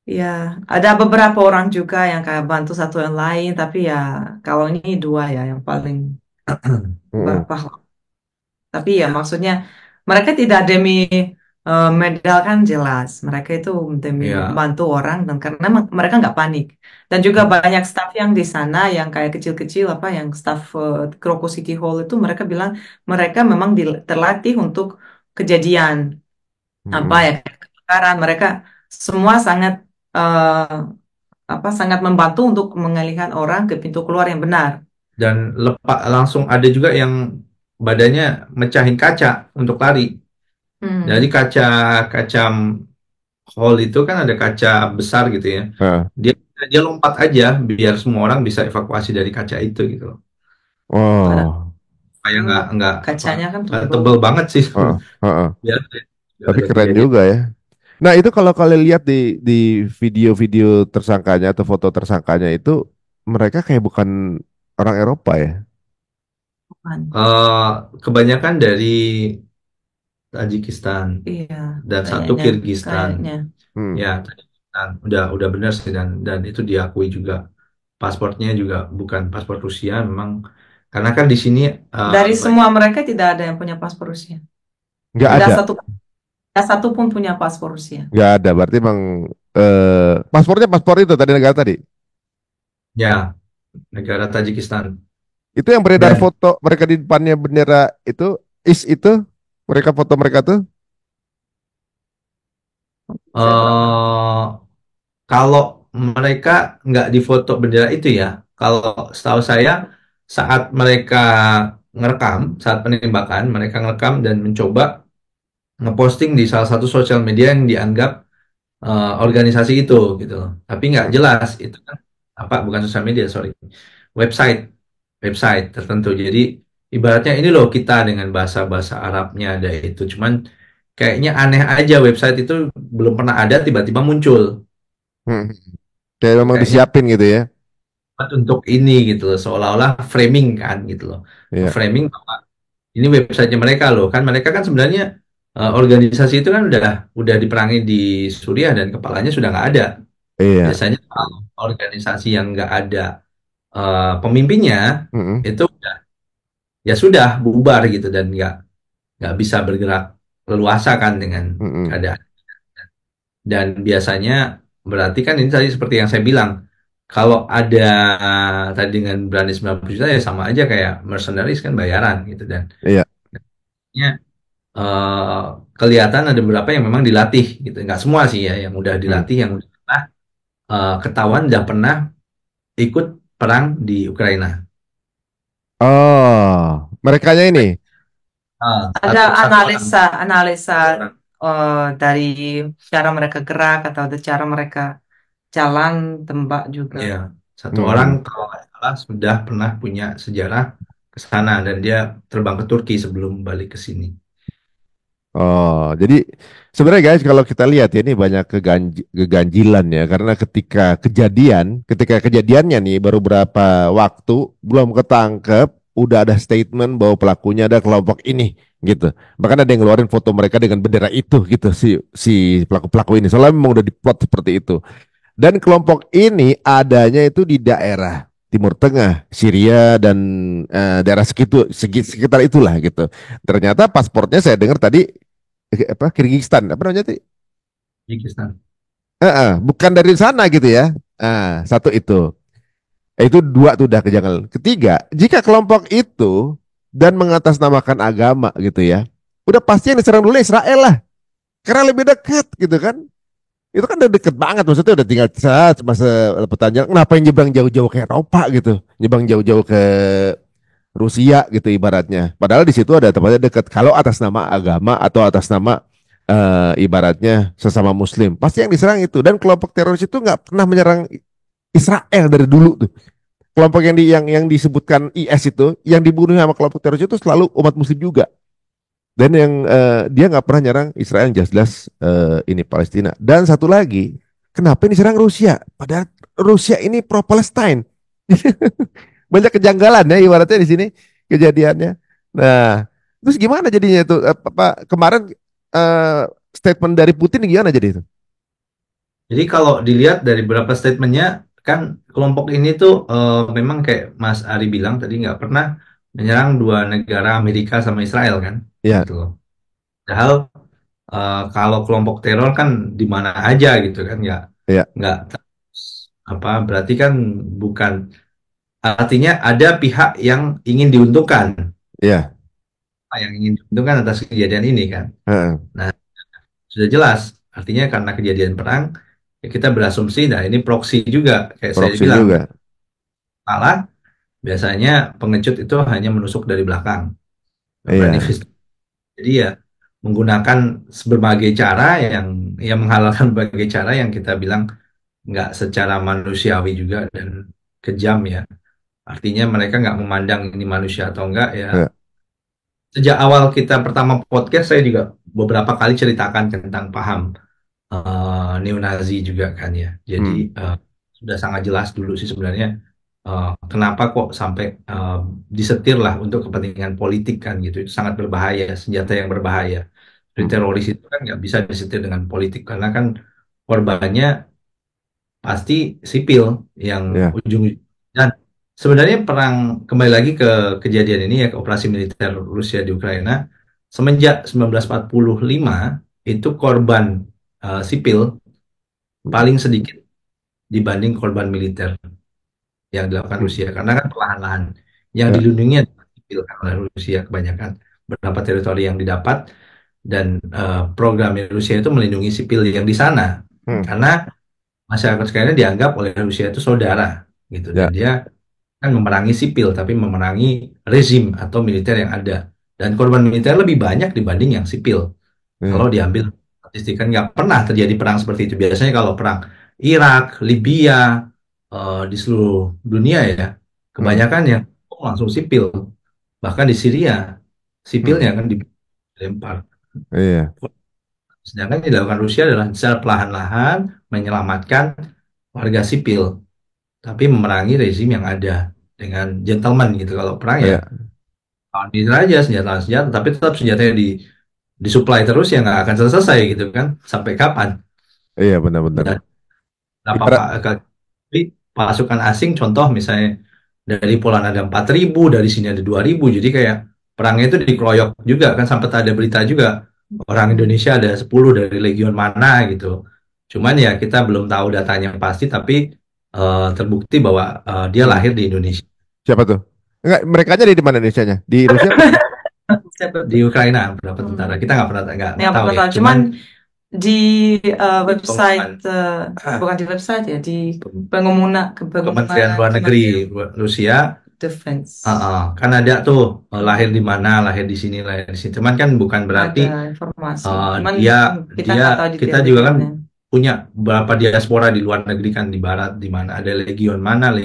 ya ada beberapa orang juga yang kayak bantu satu yang lain, tapi ya kalau ini 2 ya yang paling pahlawan. Tapi ya maksudnya mereka tidak demi medal kan jelas. Mereka itu demi bantu orang, dan karena mereka nggak panik. Dan juga banyak staff yang di sana yang kayak kecil-kecil yang staff Krokus City Hall itu, mereka bilang mereka memang terlatih untuk kejadian kebakaran. Mereka semua sangat sangat membantu untuk mengalihkan orang ke pintu keluar yang benar. Dan langsung ada juga yang badannya mecahin kaca untuk lari. Jadi kaca hall itu kan ada kaca besar gitu ya. Dia lompat aja biar semua orang bisa evakuasi dari kaca itu gitu loh. Kayak nggak kacanya kan tebel banget sih. Tapi keren juga ya. Nah itu kalau kalian lihat di video-video tersangkanya atau foto tersangkanya itu, mereka kayak bukan orang Eropa ya? Kebanyakan dari Tajikistan, dan satu Kirgistan. Ya, Tajikistan. Udah benar sih, dan itu diakui juga. Pasportnya juga bukan paspor Rusia, memang Karena kan di sini Dari banyak. semua mereka tidak ada yang punya paspor Rusia. Nggak Tidak ada, satu pun punya paspor Rusia. nggak ada. Berarti emang paspornya paspor itu tadi negara tadi. Ya, negara Tajikistan. Itu yang beredar Dan foto mereka di depannya bendera itu mereka foto mereka tuh. Saya kurang tahu. eh kalau mereka nggak difoto bendera itu ya, kalau setahu saya saat mereka ngerekam, saat penembakan, mereka ngerekam dan mencoba ngeposting di salah satu sosial media yang dianggap organisasi itu gitu loh. Tapi nggak jelas itu kan apa, bukan sosial media, sorry, website website tertentu. Jadi ibaratnya ini loh kita dengan bahasa-bahasa Arabnya ada itu. Cuman kayaknya aneh aja website itu belum pernah ada tiba-tiba muncul. Hmm. Kayak memang Kayaknya disiapin gitu ya. buat untuk ini gitu loh, seolah-olah framing kan gitu loh. Iya, Framing bahwa ini websitenya mereka loh. Kan mereka kan sebenarnya organisasi itu kan udah diperangi di Suriah dan kepalanya sudah nggak ada. iya. Biasanya kalau organisasi yang nggak ada pemimpinnya Mm-mm, itu ya sudah bubar gitu dan nggak bisa bergerak leluasa kan dengan mm-mm. keadaan. Dan biasanya berarti kan ini tadi seperti yang saya bilang, kalau ada tadi dengan berani 90 juta ya sama aja kayak mercenaries kan bayaran gitu. Dan Iya. ya, eh, kelihatan ada beberapa yang memang dilatih gitu, nggak semua sih ya yang udah Hmm. dilatih, yang udah pernah ketahuan udah pernah ikut perang di Ukraina. Oh, merekanya ini. Ada Satu orang. analisa Satu orang. dari cara mereka gerak atau ada cara mereka jalan tembak juga. Ya, satu orang Mm-mm. kalau nggak salah sudah pernah punya sejarah ke sana dan dia terbang ke Turki sebelum balik ke sini. Oh, jadi sebenarnya guys kalau kita lihat ya ini banyak keganjilan ya karena ketika kejadiannya nih baru berapa waktu belum ketangkep udah ada statement bahwa pelakunya ada kelompok ini gitu. Bahkan ada yang ngeluarin foto mereka dengan bendera itu gitu si pelaku-pelaku ini. Soalnya memang udah diplot seperti itu. Dan kelompok ini adanya itu di daerah Timur Tengah, Syria dan daerah sekitar itulah gitu. Ternyata paspornya saya dengar tadi apa Kirgistan apa namanya tadi? Uzbekistan. Bukan dari sana gitu ya. Satu itu. Itu dua tuh udah kejanggalan. Ketiga, jika kelompok itu dan mengatasnamakan agama gitu ya, udah pasti yang diserang dulu Israel lah. Karena lebih dekat gitu kan. Itu kan udah deket banget, maksudnya udah tinggal cuma selepatan jalan. Kenapa yang nyebrang jauh-jauh ke Eropa gitu, nyebrang jauh-jauh ke Rusia gitu ibaratnya. Padahal di situ ada tempatnya dekat. Kalau atas nama agama atau atas nama ibaratnya sesama Muslim, pasti yang diserang itu. Dan kelompok teroris itu nggak pernah menyerang Israel dari dulu tuh. Kelompok yang disebutkan IS itu, yang dibunuh sama kelompok teroris itu selalu umat Muslim juga. Dan yang dia nggak pernah nyerang Israel yang jelas-jelas ini Palestina. Dan satu lagi, kenapa ini serang Rusia? Padahal Rusia ini pro Palestine. Banyak kejanggalan ya ibaratnya di sini kejadiannya. Nah, terus gimana jadinya itu? Kemarin eh, statement dari Putin gimana jadi itu? Jadi kalau dilihat dari beberapa statementnya, kan kelompok ini tuh memang kayak Mas Ari bilang tadi nggak pernah menyerang dua negara Amerika sama Israel kan, Ya, gitu loh. Padahal kalau kelompok teror kan di mana aja gitu kan, ya, nggak apa berarti kan bukan, artinya ada pihak yang ingin diuntungkan, ya. yang ingin diuntungkan atas kejadian ini kan. Heeh. Nah, sudah jelas, artinya karena kejadian perang, ya kita berasumsi, nah ini proksi juga, kayak saya Proksi bilang, juga. malah biasanya pengecut itu hanya menusuk dari belakang, nggak berani Iya. fist. Jadi ya menggunakan berbagai cara yang menghalalkan berbagai cara yang kita bilang nggak secara manusiawi juga dan kejam ya. Artinya mereka nggak memandang ini manusia atau enggak ya. Ya. Sejak awal kita pertama podcast saya juga beberapa kali ceritakan tentang paham neo-Nazi juga kan ya. Jadi Hmm. sudah sangat jelas dulu sih sebenarnya kenapa kok sampai disetir lah untuk kepentingan politik kan gitu. Itu sangat berbahaya, senjata yang berbahaya. Jadi Hmm. teroris itu kan nggak bisa disetir dengan politik karena kan korbannya pasti sipil yang Ya. ujung-ujungnya sebenarnya perang kembali lagi ke kejadian ini ya, ke operasi militer Rusia di Ukraina semenjak 1945 itu korban sipil paling sedikit dibanding korban militer yang dilakukan Hmm. Rusia karena kan perlahan-lahan yang Ya, dilindungi adalah sipil kan oleh Rusia kebanyakan beberapa teritori yang didapat dan program Rusia itu melindungi sipil yang di sana hmm, karena masyarakat sekarang dianggap oleh Rusia itu saudara gitu dan ya, dia kan memerangi sipil tapi memerangi rezim atau militer yang ada dan korban militer lebih banyak dibanding yang sipil kalau ya, diambil statistik kan nggak pernah terjadi perang seperti itu biasanya kalau perang Irak, Libya di seluruh dunia ya hmm, kebanyakan yang langsung sipil bahkan di Syria hmm, sipilnya kan dilempar iya, sedangkan yang dilakukan Rusia adalah secara perlahan-lahan menyelamatkan warga sipil tapi memerangi rezim yang ada dengan gentleman gitu kalau perang ya iya, lawan militer aja senjata tapi tetap senjatanya disuplai terus ya nggak akan selesai gitu kan sampai kapan iya benar-benar. dan berapa Ibarat, kali pasukan asing contoh misalnya dari Poland ada 4.000 dari sini ada 2.000 jadi kayak perangnya itu dikeroyok juga kan sampai ada berita juga orang Indonesia ada 10 dari legion mana gitu cuman ya kita belum tahu datanya pasti tapi terbukti bahwa dia lahir di Indonesia siapa tuh? Enggak, mereka aja di mana Indonesianya? Di Rusia apa? Siapa di tuh? Ukraina berapa tentara Hmm. kita nggak Yang tahu pernah ya tahu, cuman cuman di website, pengumuman bukan di website ya, di pengumuman Kementerian pengumuman Luar Negeri Kementerian Rusia Defense kan ada tuh lahir di mana lahir di sini lahir di sini cuman kan bukan berarti ada informasi. Cuman dia kita dia nggak tahu kita juga kan detail-detailnya. punya beberapa diaspora di luar negeri kan di barat di mana ada legion mana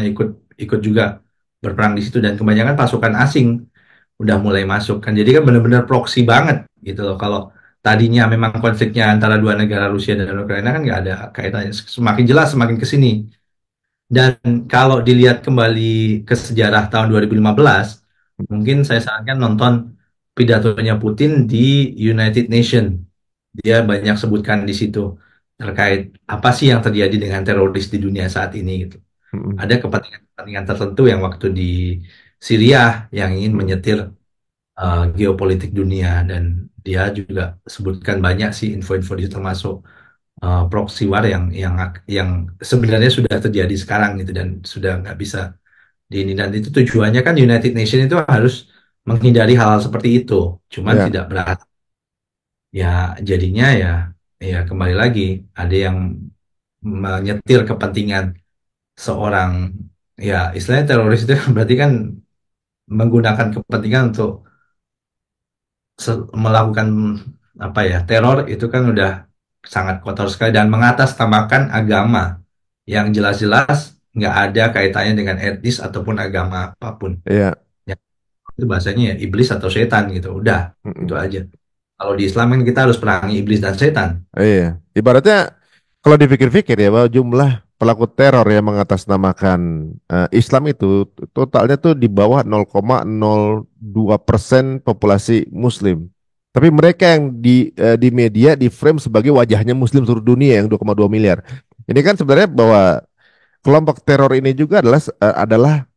ikut ikut juga berperang di situ dan kebanyakan pasukan asing udah mulai masuk kan jadi kan benar-benar proxy banget gitu loh kalau tadinya memang konfliknya antara dua negara Rusia dan Ukraina kan nggak ada kaitannya semakin jelas semakin ke sini dan kalau dilihat kembali ke sejarah tahun 2015 mungkin saya sarankan nonton pidatonya Putin di United Nation dia banyak sebutkan di situ terkait apa sih yang terjadi dengan teroris di dunia saat ini gitu Hmm, ada kepentingan-kepentingan tertentu yang waktu di Syria yang ingin hmm, menyetir geopolitik dunia dan dia juga sebutkan banyak sih info-info di situ termasuk proxy war yang sebenarnya sudah terjadi sekarang gitu dan sudah nggak bisa di ini dan itu tujuannya kan United Nations itu harus menghindari hal-hal seperti itu cuman ya, tidak berhasil ya jadinya ya kembali lagi ada yang menyetir kepentingan seorang ya istilahnya teroris itu kan berarti kan menggunakan kepentingan untuk melakukan apa ya teror itu kan udah sangat kotor sekali dan mengatasnamakan agama yang jelas-jelas nggak ada kaitannya dengan etnis ataupun agama apapun. iya. Ya, itu bahasanya ya iblis atau setan gitu. Udah, itu Hmm, aja. Kalau di Islam kan kita harus perangi iblis dan setan. iya. Ibaratnya kalau dipikir-pikir ya bahwa jumlah pelaku teror yang mengatasnamakan Islam itu totalnya tuh di bawah 0,02% populasi Muslim. Tapi mereka yang di media di frame sebagai wajahnya Muslim seluruh dunia yang 2,2 miliar. Ini kan sebenarnya bahwa kelompok teror ini juga adalah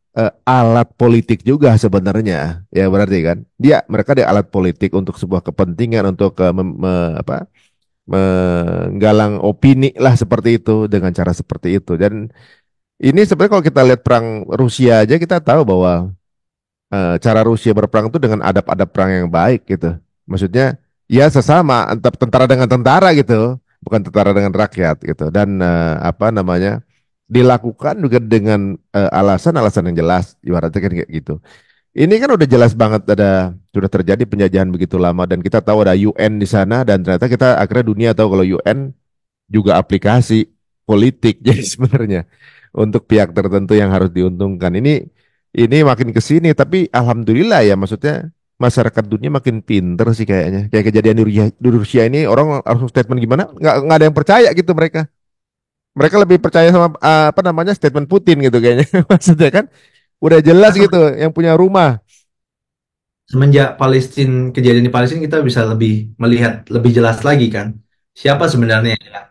alat politik juga sebenarnya. Ya berarti kan. Mereka alat politik untuk sebuah kepentingan untuk menggalang opini lah seperti itu dengan cara seperti itu. Dan ini sebenarnya kalau kita lihat perang Rusia aja kita tahu bahwa cara Rusia berperang itu dengan adab-adab perang yang baik gitu. Maksudnya ya sesama antara tentara dengan tentara gitu, bukan tentara dengan rakyat gitu. Dan apa namanya dilakukan juga dengan alasan-alasan yang jelas, ibaratnya kan kayak gitu. Ini kan udah jelas banget sudah terjadi penjajahan begitu lama dan kita tahu ada UN di sana dan ternyata kita akhirnya dunia tahu kalau UN juga aplikasi politik jadi sebenarnya untuk pihak tertentu yang harus diuntungkan. Ini makin ke sini tapi alhamdulillah ya maksudnya masyarakat dunia makin pinter sih kayaknya. Kayak kejadian di Rusia ini orang langsung statement gimana? Nggak ada yang percaya gitu mereka. Mereka lebih percaya sama apa namanya statement Putin gitu kayaknya. Maksudnya kan udah jelas Nah, gitu yang punya rumah. semenjak kejadian di Palestina kita bisa lebih melihat lebih jelas lagi kan siapa sebenarnya yang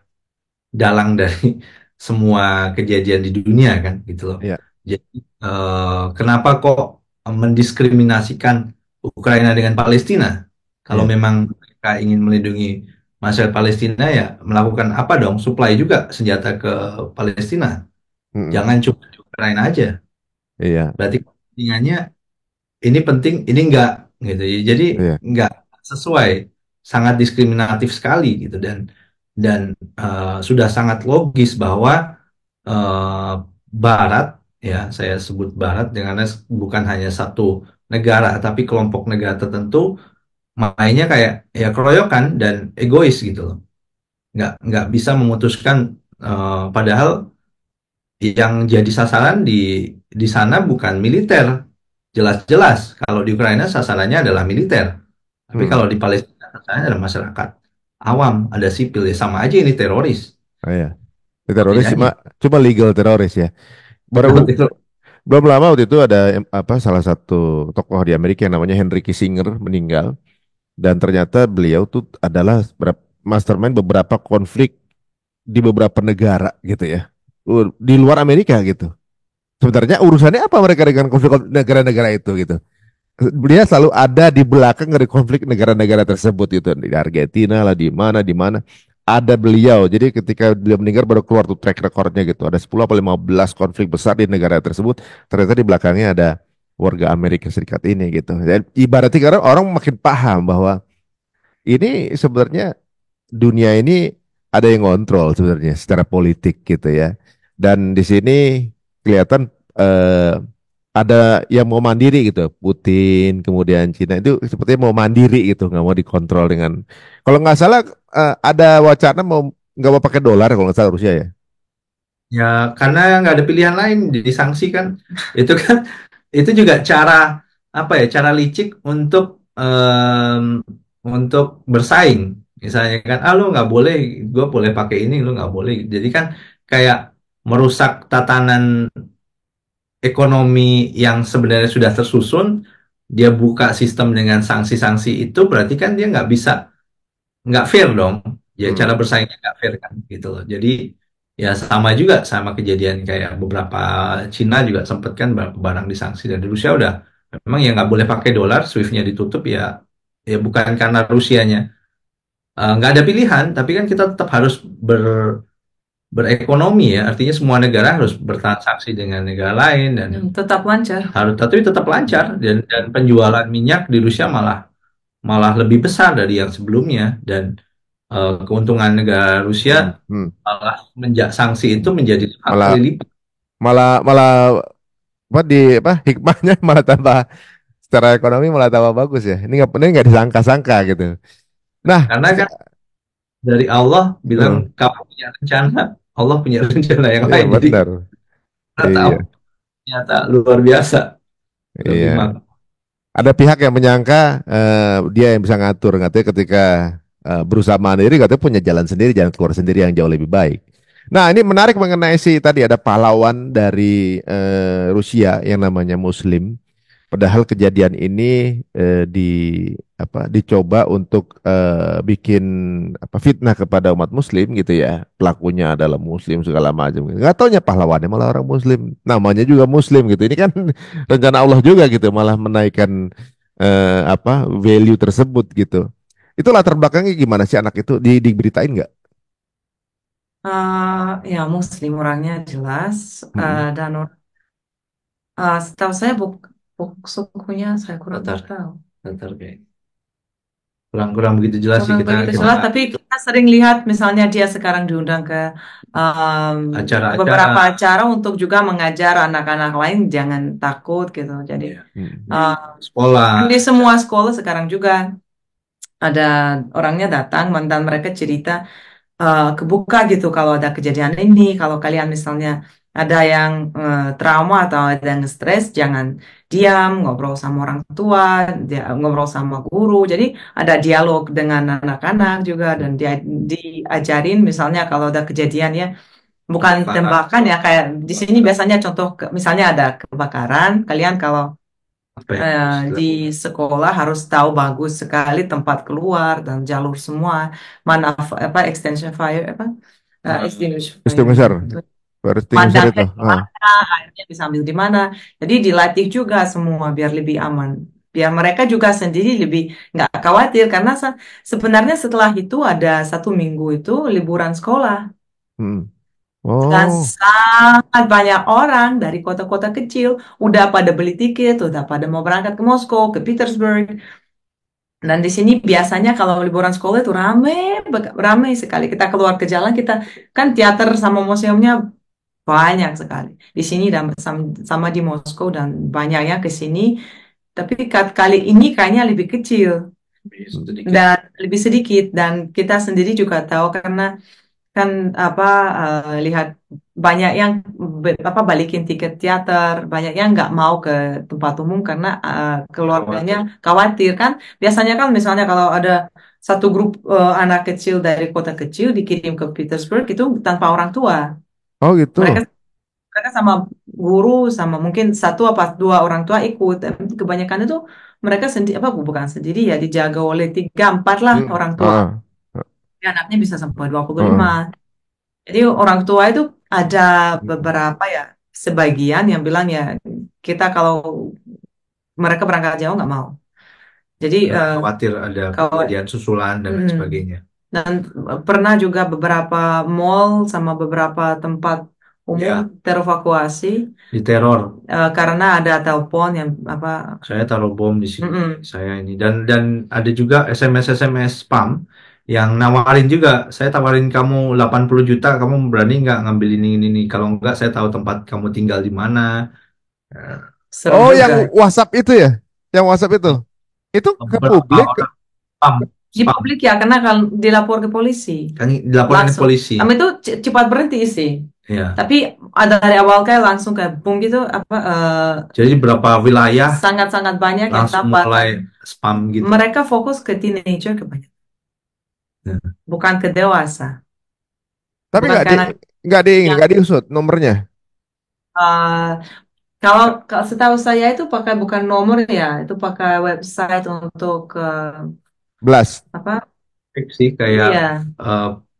dalang dari semua kejadian di dunia kan gitu loh. Ya, Jadi kenapa kok mendiskriminasikan Ukraina dengan Palestina? Kalau Iya. memang mereka ingin melindungi masyarakat Palestina, ya melakukan apa dong? Supply juga senjata ke Palestina. Mm-mm. Jangan cuma di Ukraina aja. Iya. Berarti kepentingannya ini penting, ini enggak gitu. Jadi Iya. enggak sesuai, sangat diskriminatif sekali gitu, dan sudah sangat logis bahwa eh, Barat, ya saya sebut Barat dengan bukan hanya satu negara tapi kelompok negara tertentu mainnya kayak ya keroyokan dan egois gitu loh. Nggak bisa memutuskan, padahal yang jadi sasaran di sana bukan militer. Jelas-jelas kalau di Ukraina sasarannya adalah militer. Tapi kalau Mm-mm. di Palestina sasarannya adalah masyarakat awam, ada sipil, ya sama aja ini teroris. Oh, iya. Apa Teroris cuma bedanya? cuma legal teroris ya. Baru belum lama waktu itu ada salah satu tokoh di Amerika yang namanya Henry Kissinger meninggal, dan ternyata beliau tuh adalah mastermind beberapa konflik di beberapa negara gitu ya. Di luar Amerika gitu. Sebenarnya urusannya apa mereka dengan konflik negara-negara itu gitu. Dia selalu ada di belakang dari konflik negara-negara tersebut itu, di Argentina lah, di mana ada beliau. Jadi ketika beliau meninggal baru keluar tuh track recordnya gitu. Ada 10 atau 15 konflik besar di negara tersebut. Ternyata di belakangnya ada warga Amerika Serikat ini gitu. Dan ibaratnya karena orang makin paham bahwa ini sebenarnya dunia ini ada yang ngontrol sebenarnya secara politik gitu ya. Dan di sini kelihatan ada yang mau mandiri gitu. Putin, kemudian Cina itu sepertinya mau mandiri gitu, nggak mau dikontrol dengan. Kalau nggak salah ada wacana mau nggak mau pakai dolar kalau nggak salah Rusia ya. Ya, karena nggak ada pilihan lain, disanksi kan. Itu kan, itu juga cara apa ya? Cara licik untuk bersaing. Misalnya kan, ah lu nggak boleh, gue boleh pakai ini, lu nggak boleh. Jadi kan kayak merusak tatanan ekonomi yang sebenarnya sudah tersusun. Dia buka sistem dengan sanksi-sanksi itu, berarti kan dia nggak fair dong. Ya cara Hmm. bersaingnya nggak fair kan gitu loh. Jadi ya sama juga sama kejadian kayak beberapa Cina juga sempat kan barang disanksi dari Rusia udah memang ya nggak boleh pakai dolar, SWIFT-nya ditutup, ya ya bukan karena Rusianya nggak ada pilihan, tapi kan kita tetap harus berekonomi ya, artinya semua negara harus bertransaksi dengan negara lain dan Tetap lancar. harus, tapi tetap lancar, dan penjualan minyak di Rusia malah malah lebih besar dari yang sebelumnya, dan keuntungan negara Rusia Hmm. Hmm. malah sanksi itu menjadi 4 kali Malah lipat. malah malah apa hikmahnya malah tambah secara ekonomi malah tambah bagus ya. Ini nggak disangka-sangka gitu. Nah, Karena kan dari Allah bilang eh, kamu punya rencana, Allah punya rencana yang iya lain. Jadi benar. kita tahu Iya, ternyata luar biasa, lebih iya. mantap. Ada pihak yang menyangka dia yang bisa ngatur, katanya ketika berusaha mandiri, katanya punya jalan sendiri, jalan keluar sendiri yang jauh lebih baik. Nah, ini menarik mengenai si tadi ada pahlawan dari Rusia yang namanya Muslim. Padahal kejadian ini dicoba untuk bikin fitnah kepada umat Muslim gitu ya. Pelakunya adalah Muslim segala macam. Nggak taunya pahlawannya malah orang Muslim. Namanya juga Muslim gitu. Ini kan rencana Allah juga gitu, malah menaikkan value tersebut gitu. Itu latar belakangnya gimana sih anak itu diberitain nggak? Ya Muslim orangnya jelas, Mm-mm. dan setahu saya sukunya saya kurang Tatar, tahu. Tatar kayak kurang kurang begitu jelas sih, Kurang kita begitu kita jelas, tapi kita sering lihat misalnya dia sekarang diundang ke acara-acara. beberapa acara untuk juga mengajar anak-anak lain jangan takut gitu. Jadi Ya, Mm. di uh, sekolah. di semua sekolah sekarang juga ada orangnya datang, mantan mereka cerita kebuka gitu kalau ada kejadian ini, kalau kalian misalnya ada yang trauma atau ada yang stres, jangan diam, ngobrol sama orang tua, ngobrol sama guru. Jadi ada dialog dengan anak-anak juga, dan diajarin misalnya kalau ada kejadian ya, bukan tembakan ya, kayak di sini biasanya contoh misalnya ada kebakaran, kalian kalau Apa yang harus di dilakukan? sekolah harus tahu bagus sekali tempat keluar dan jalur semua, mana extension fire, extinguisher fire Extinguisher. gitu. Extinguisher itu. Madangnya di mana, airnya bisa ambil di mana. Jadi dilatih juga semua biar lebih aman. Biar mereka juga sendiri lebih nggak khawatir karena sebenarnya setelah itu ada 1 minggu itu liburan sekolah. Hmm. Dan Oh, sangat banyak orang dari kota-kota kecil udah pada beli tiket, udah pada mau berangkat ke Moskow, ke Petersburg. Dan di sini biasanya kalau liburan sekolah itu ramai sekali. Kita keluar ke jalan, kita kan teater sama museumnya banyak sekali. Di sini dan sama di Moskow dan banyaknya ke sini. Tapi kali ini kayaknya lebih kecil Sedikit. dan lebih sedikit. Dan kita sendiri juga tahu karena kan apa lihat banyak yang balikin tiket teater, banyak yang nggak mau ke tempat umum karena keluarganya khawatir kan. Biasanya kan misalnya kalau ada satu grup anak kecil dari kota kecil dikirim ke Petersburg itu tanpa orang tua. oh gitu. Mereka mereka sama guru sama mungkin satu apa dua orang tua ikut. Kebanyakan itu mereka sendiri apa bukan sendiri ya dijaga oleh 3-4 lah orang tua. Ah, Jadi anaknya bisa sampai 25. ah. Jadi orang tua itu ada beberapa ya, sebagian yang bilang ya kita kalau mereka berangkat jauh nggak mau. Jadi Khawatir ada kalau kejadian susulan dan lain sebagainya. dan pernah juga beberapa mall sama beberapa tempat umum Ya. terevakuasi Diteror. karena ada telepon yang apa. Saya taruh bom di sini. Mm-mm. Saya ini dan ada juga SMS spam yang nawarin juga. Saya tawarin kamu 80 juta, kamu berani nggak ngambil ini. Kalau nggak, saya tahu tempat kamu tinggal di mana. Seru Oh, juga. yang WhatsApp itu ya? Yang WhatsApp itu? Itu ke Beberapa publik? orang spam, Di publik ya karena kalau dilapor ke polisi. kan dilaporin ke Langsung. polisi. Tapi itu cepat berhenti sih. Ya. Tapi ada dari awal kayak langsung kayak boom gitu apa Jadi berapa wilayah sangat-sangat banyak yang langsung dapat. mulai spam gitu. Mereka fokus ke teenager kebanyakan. Ya. Bukan ke dewasa. Tapi Bukan nggak karena yang nggak diusut nomornya. kalau setahu saya itu pakai bukan nomor ya, itu pakai website untuk Blast. apa? Sih kayak Iya,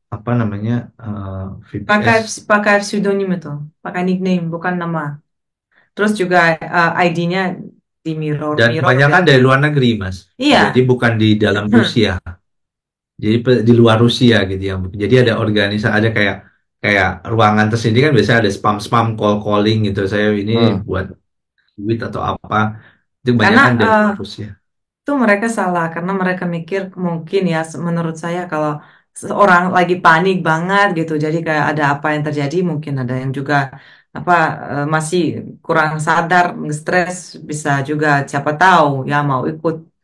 apa namanya pakai VPS. pakai pseudonym itu, pakai nickname bukan nama. Terus juga ID-nya di mirror Dan mirror kebanyakan ya. dari luar negeri, Mas. Iya. Jadi bukan di dalam Rusia. Jadi di luar Rusia gitu ya. Jadi ada organisasi, ada kayak ruangan tersendiri kan biasanya ada spam calling gitu. Saya ini buat duit atau apa. Itu kebanyakan dari luar Rusia. Itu mereka salah karena mereka mikir mungkin ya menurut saya kalau seorang lagi panik banget gitu. Jadi kayak ada apa yang terjadi mungkin ada yang juga apa masih kurang sadar, stres bisa juga siapa tahu ya mau ikut.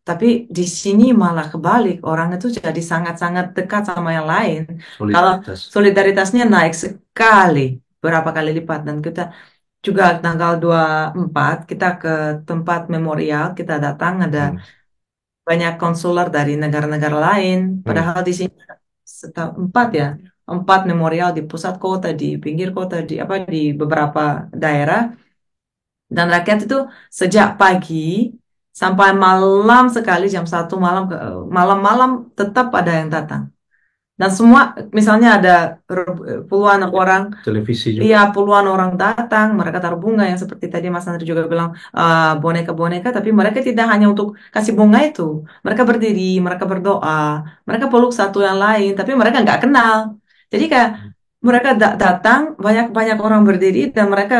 Tapi di sini malah kebalik, orang itu jadi sangat-sangat dekat sama yang lain. Kalau Solidaritas. solidaritasnya naik sekali, berapa kali lipat. Dan kita juga tanggal 24, kita ke tempat memorial, kita datang, ada banyak konsuler dari negara-negara lain. Padahal di sini empat memorial di pusat kota, di pinggir kota, di beberapa daerah. Dan rakyat itu sejak pagi sampai malam sekali jam 1 malam malam-malam tetap ada yang datang. Dan semua misalnya ada puluhan orang, Televisi juga. iya puluhan orang datang, mereka taruh bunga yang seperti tadi Mas Andri juga bilang boneka-boneka, tapi mereka tidak hanya untuk kasih bunga itu, mereka berdiri, mereka berdoa, mereka peluk satu yang lain, tapi mereka nggak kenal. Jadi kayak mereka datang banyak orang berdiri dan mereka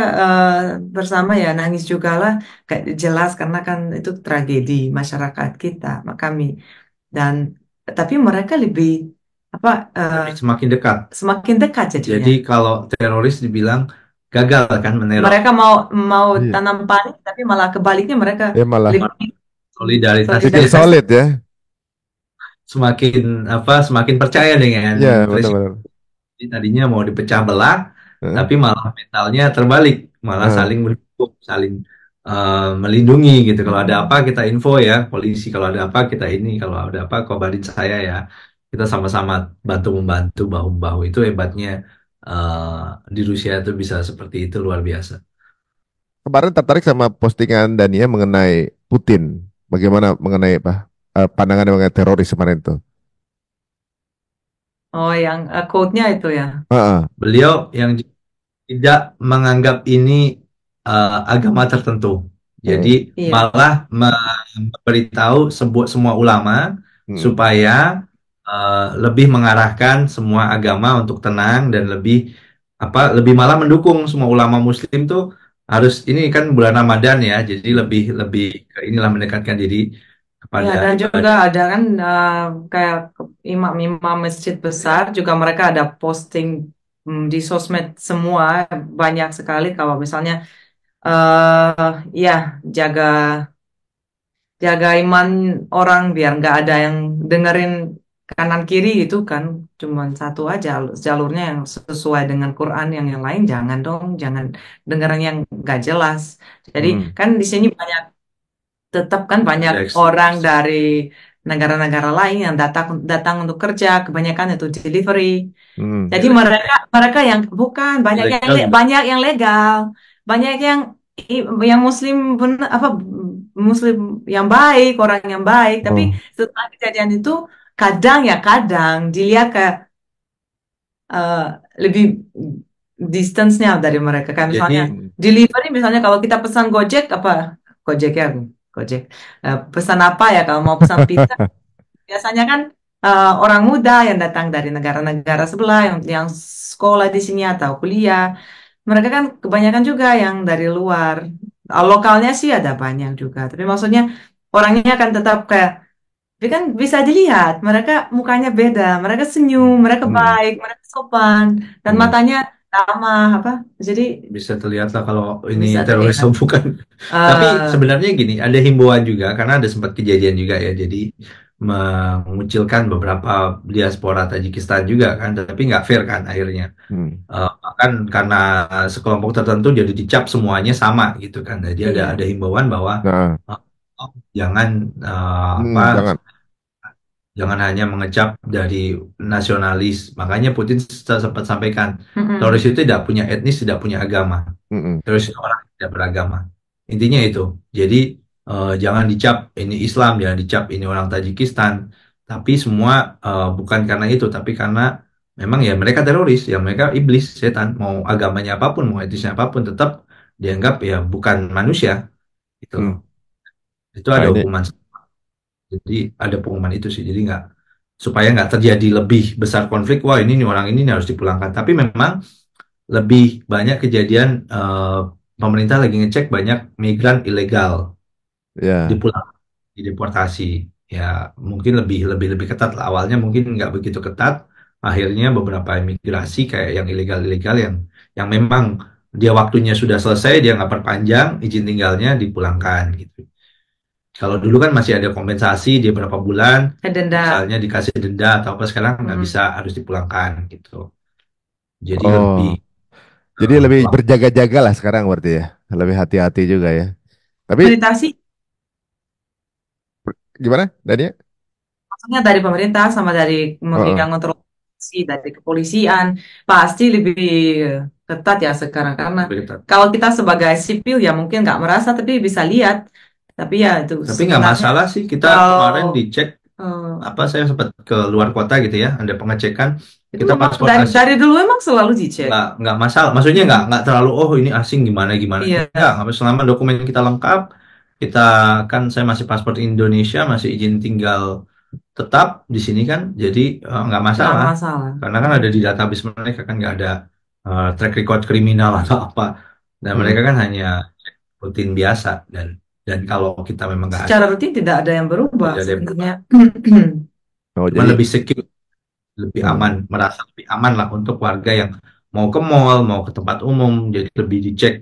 bersama ya nangis juga lah, kayak jelas karena kan itu tragedi masyarakat kita, kami dan tapi mereka lebih apa Semakin dekat. semakin dekat jadinya. Jadi kalau teroris dibilang gagal kan meneror. Mereka mau tanam panik, tapi malah kebaliknya mereka malah lebih solidaritas bikin solid ya. Semakin percaya dengan benar-benar. Jadi tadinya mau dipecah belah, tapi malah mentalnya terbalik, malah saling mendukung, saling melindungi gitu. Kalau ada apa kita info ya, polisi. Kalau ada apa kita ini, kalau ada apa kabarin saya ya. Kita sama-sama bantu-membantu bahu-bahu. Itu hebatnya di Rusia itu bisa seperti itu, luar biasa. Kemarin tertarik sama postingan Dania mengenai Putin. Bagaimana mengenai pandangan mengenai teroris kemarin itu? Oh, yang quote-nya itu ya. Beliau yang tidak menganggap ini agama tertentu. Hmm. Jadi Iya. malah memberitahu semua ulama Hmm. supaya lebih mengarahkan semua agama untuk tenang dan lebih malah mendukung semua ulama Muslim tuh harus ini kan bulan Ramadan ya, jadi lebih lebih ke inilah mendekatkan diri Ya, kepada dan juga ibadah. ada kan kayak imam-imam masjid besar juga mereka ada posting di sosmed semua banyak sekali kalau misalnya ya jaga jaga iman orang biar nggak ada yang dengerin kanan kiri gitu kan cuman satu aja jalurnya yang sesuai dengan Quran yang lain jangan dong jangan dengerin yang nggak jelas jadi Hmm. kan di sini banyak tetap kan banyak Ada orang ekstremis. dari negara-negara lain yang datang datang untuk kerja kebanyakan itu delivery Hmm. jadi mereka mereka yang bukan Ilegal juga. banyak yang legal banyak yang muslim apa muslim yang baik orang yang baik tapi Oh. setelah kejadian itu kadang dilihat kayak eh, lebih distance-nya dari mereka kayak Jadi misalnya delivery misalnya kalau kita pesan Gojek apa Gojek ya Gojek. Pesan apa ya kalau mau pesan pizza biasanya kan orang muda yang datang dari negara-negara sebelah yang sekolah di sini atau kuliah mereka kan kebanyakan juga yang dari luar. Lokalnya sih ada banyak juga tapi maksudnya orangnya kan tetap kayak tapi kan bisa dilihat mereka mukanya beda mereka senyum mereka Hmm. baik mereka sopan dan Hmm. matanya sama apa jadi bisa terlihat lah kalau ini bisa teroris terlihat. atau bukan. Tapi Eh, sebenarnya gini, ada himbauan juga karena ada sempat kejadian juga ya. Jadi mengucilkan beberapa diaspora Tajikistan juga kan, tapi nggak fair kan akhirnya. Hmm. Bahkan karena sekelompok tertentu jadi dicap semuanya sama gitu kan. Jadi ada iya. ada himbauan bahwa Nah, eh, jangan apa jangan. jangan hanya mengecap dari nasionalis. Makanya Putin sempat sampaikan Mm-mm. teroris itu tidak punya etnis, tidak punya agama. Mm-mm. Terus orang tidak beragama. Intinya itu. Jadi jangan dicap ini Islam, jangan dicap ini orang Tajikistan. Tapi semua bukan karena itu, tapi karena memang ya mereka teroris, ya mereka iblis, setan. Mau agamanya apapun, mau etnisnya apapun, tetap dianggap ya bukan manusia gitu loh. Hmm. Itu Nah ada ini, hukuman. Jadi ada pengumuman itu sih. Jadi nggak supaya nggak terjadi lebih besar konflik. Wah ini orang ini nih harus dipulangkan. Tapi memang lebih banyak kejadian pemerintah lagi ngecek banyak migran ilegal ya, dipulang, dideportasi. Ya mungkin lebih lebih lebih ketat lah. Awalnya mungkin nggak begitu ketat. Akhirnya beberapa imigrasi kayak yang ilegal-ilegal yang memang dia waktunya sudah selesai, dia nggak perpanjang izin tinggalnya dipulangkan gitu. Kalau dulu kan masih ada kompensasi dia berapa bulan, Denda. misalnya dikasih denda atau apa sekarang nggak Mm. bisa harus dipulangkan gitu. Jadi lebih oh, jadi lebih lama. berjaga-jaga lah sekarang berarti ya, lebih hati-hati juga ya. Tapi Pemerintah sih, gimana, Dania? maksudnya dari pemerintah sama dari Heeh. yang kontrol dari kepolisian pasti lebih ketat ya sekarang karena Lebih ketat. kalau kita sebagai sipil ya mungkin nggak merasa tapi bisa lihat tapi ya itu Tapi nggak sebenarnya masalah sih. Kita kemarin kalau dicek eh, apa saya sempat ke luar kota gitu ya, ada pengecekan. itu Kita memang paspor dari asing dulu emang selalu dicek. nggak masalah. Maksudnya nggak terlalu oh ini asing gimana gimana. Iya. Nggak selama dokumen kita lengkap. Kita kan saya masih paspor Indonesia, masih izin tinggal tetap di sini kan, jadi nggak Nggak masalah. masalah. Karena kan ada di database mereka kan nggak ada track record kriminal atau apa. Dan Hmm. mereka kan hanya rutin biasa dan kalau kita memang nggak ada, Secara rutin tidak ada yang berubah tidak ada yang berubah. sebenarnya. Oh Cuman jadi, lebih secure, lebih aman, hmm. merasa lebih aman lah untuk warga yang mau ke mall, mau ke tempat umum, jadi lebih dicek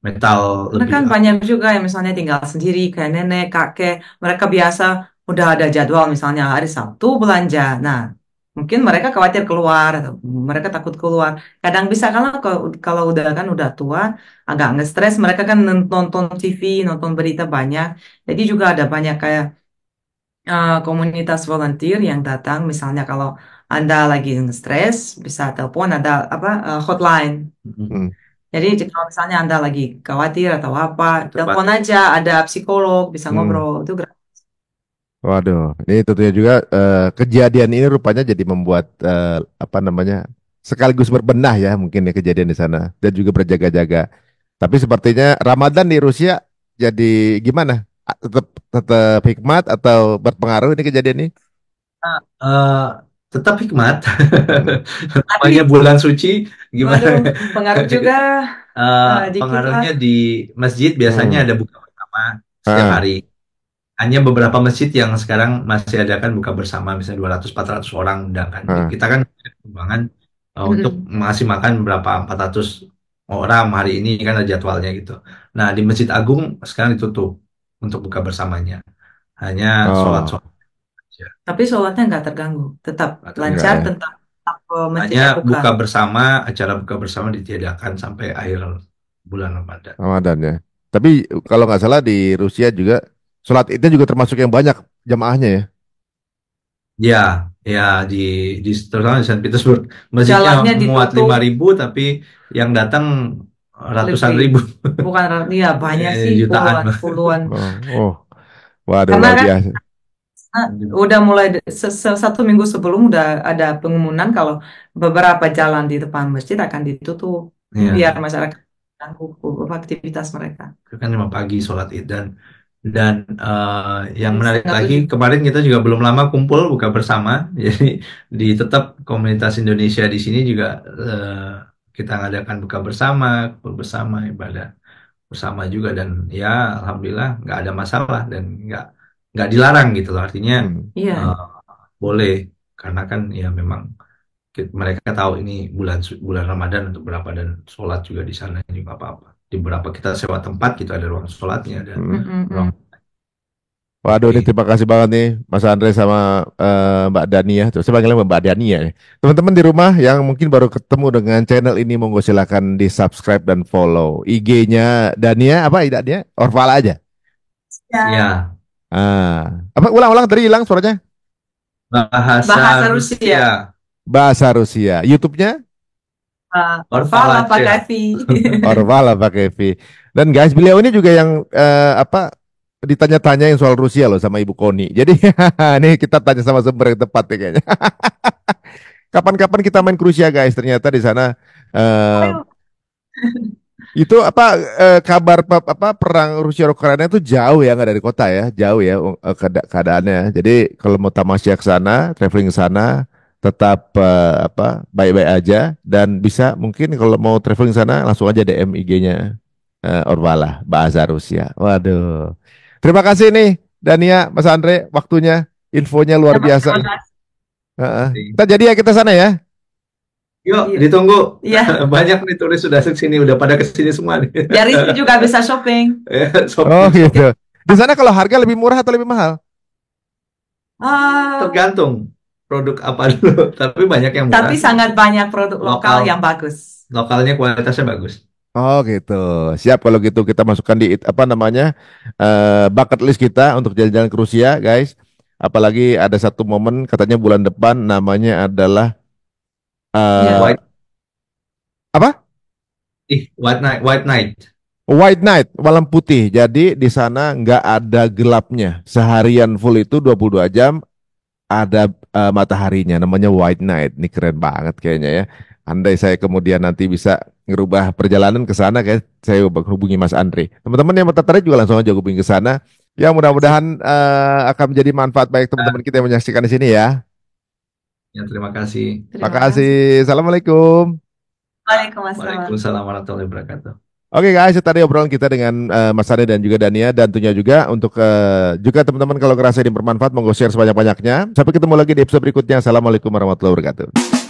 metal Karena lebih. kan banyak juga yang misalnya tinggal sendiri, kayak nenek, kakek, mereka biasa udah ada jadwal misalnya hari Sabtu belanja. Nah, mungkin mereka khawatir keluar atau mereka takut keluar. Kadang bisa kalau udah kan udah tua, agak nge-stres, mereka kan nonton TV, nonton berita banyak. Jadi juga ada banyak kayak komunitas volunteer yang datang, misalnya kalau Anda lagi stres, bisa telepon ada apa hotline. Hmm. Jadi kalau misalnya Anda lagi khawatir atau apa, Tepat. telepon aja, ada psikolog, bisa Hmm. ngobrol, itu gratis. Waduh, ini tentunya juga kejadian ini rupanya jadi membuat apa namanya sekaligus berbenah ya mungkin ya kejadian di sana dan juga berjaga-jaga. Tapi sepertinya Ramadan di Rusia jadi gimana? Tetap tetap hikmat atau berpengaruh ini kejadian ini? Eh, Tetap hikmat. Tapi, Namanya bulan suci, gimana? waduh, pengaruh juga di kita. Pengaruhnya di masjid biasanya ada buka bersama setiap Ah, hari. Hanya beberapa masjid yang sekarang masih ada kan buka bersama, misalnya 200-400 orang undangan. ah. Kita kan undangan untuk ngasih makan berapa 400 orang hari ini kan ada jadwalnya gitu. Nah, di Masjid Agung sekarang ditutup untuk buka bersamanya. Hanya Oh, sholat-sholat aja. Tapi sholatnya nggak terganggu, tetap Nggak enggak lancar, ya. tetap Hanya masjidnya buka. buka bersama, acara buka bersama ditiadakan sampai akhir bulan Ramadan. Ramadan ya. Tapi kalau nggak salah di Rusia juga sholat Idnya juga termasuk yang banyak jamaahnya ya. Ya, ya terutama di Saint Petersburg masjidnya Jalannya muat ditutup 5.000 tapi yang datang ratusan lebih, ribu, bukan, ya banyak sih, jutaan. puluhan. Oh, oh. Waduh Karena luar kan biasa. udah mulai 1 minggu sebelum udah ada pengumuman kalau beberapa jalan di depan masjid akan ditutup Ya, biar masyarakat ganggu aktivitas mereka. itu kan 5 pagi sholat Id dan yang Di menarik sana lagi tuh kemarin kita juga belum lama kumpul buka bersama, jadi di tetap komunitas Indonesia di sini juga kita ngadakan buka bersama, kumpul bersama, ibadah bersama juga dan ya alhamdulillah nggak ada masalah dan nggak dilarang gitu loh, artinya iya, eh, boleh karena kan ya memang mereka tahu ini bulan Ramadan untuk berapa dan sholat juga di sana juga nggak apa-apa. Di beberapa kita sewa tempat gitu ada ruang sholatnya dan ruang. Waduh, ini Oke. terima kasih banget nih Mas Andre sama Mbak Dania. Tuh, saya panggilnya Mbak Dania nih. Teman-teman di rumah yang mungkin baru ketemu dengan channel ini, monggo silakan di subscribe dan follow. IG-nya Dania apa? Dania? Orvala aja. ya. Ya, Apa? Ulang-ulang tadi hilang suaranya. bahasa Bahasa Rusia. Rusia. Bahasa Rusia. YouTube-nya Orvala Orvala Pagavi. Orvala pakai V. Dan guys, beliau ini juga yang ditanya-tanyain soal Rusia loh sama Ibu Koni. Jadi nih kita tanya sama sumber yang tepat nih kayaknya. Kapan-kapan kita main ke Rusia guys? Ternyata di sana eh, itu kabar perang Rusia Ukraina itu jauh ya, nggak dari kota ya, jauh ya keadaannya. Jadi kalau mau tamasya ke sana, traveling ke sana, tetap baik-baik aja dan bisa mungkin kalau mau traveling ke sana langsung aja DM IG-nya Orvala bahasa Rusia. Waduh. Terima kasih nih Dania, Mas Andre, waktunya, infonya luar biasa. Heeh. Kita jadi ya kita sana ya. Yuk, Iya. ditunggu. Iya. Banyak nih turis sudah kesini, udah pada kesini semua nih. Biar Rizky juga bisa shopping. Oh Shopping. gitu. Di sana kalau harga lebih murah atau lebih mahal? Tergantung produk apa dulu, tapi banyak yang murah. Tapi sangat banyak produk lokal Lokal. yang bagus. Lokalnya kualitasnya bagus. Oh gitu. Siap kalau gitu kita masukkan di bucket list kita untuk jalan-jalan ke Rusia, guys. Apalagi ada satu momen katanya bulan depan namanya adalah Iya. White apa? White Night. White Night, malam putih. Jadi di sana nggak ada gelapnya. Seharian full itu 22 jam ada mataharinya. Namanya White Night. Ini keren banget kayaknya ya. Andai saya kemudian nanti bisa ngerubah perjalanan ke sana, kayak saya hubungi Mas Andre. Teman-teman yang tertarik juga langsung aja hubungi ke sana. Ya mudah-mudahan akan menjadi manfaat baik teman-teman kita yang menyaksikan di sini ya. Ya, terima kasih. Terima kasih. Assalamualaikum. Waalaikumsalam. Waalaikumsalam warahmatullahi wabarakatuh. Oke guys, itu tadi obrolan kita dengan Mas Andre dan juga Dania, dan tentunya juga untuk juga teman-teman kalau ngerasa ini bermanfaat, monggo share sebanyak-banyaknya. Sampai ketemu lagi di episode berikutnya. Assalamualaikum warahmatullahi wabarakatuh.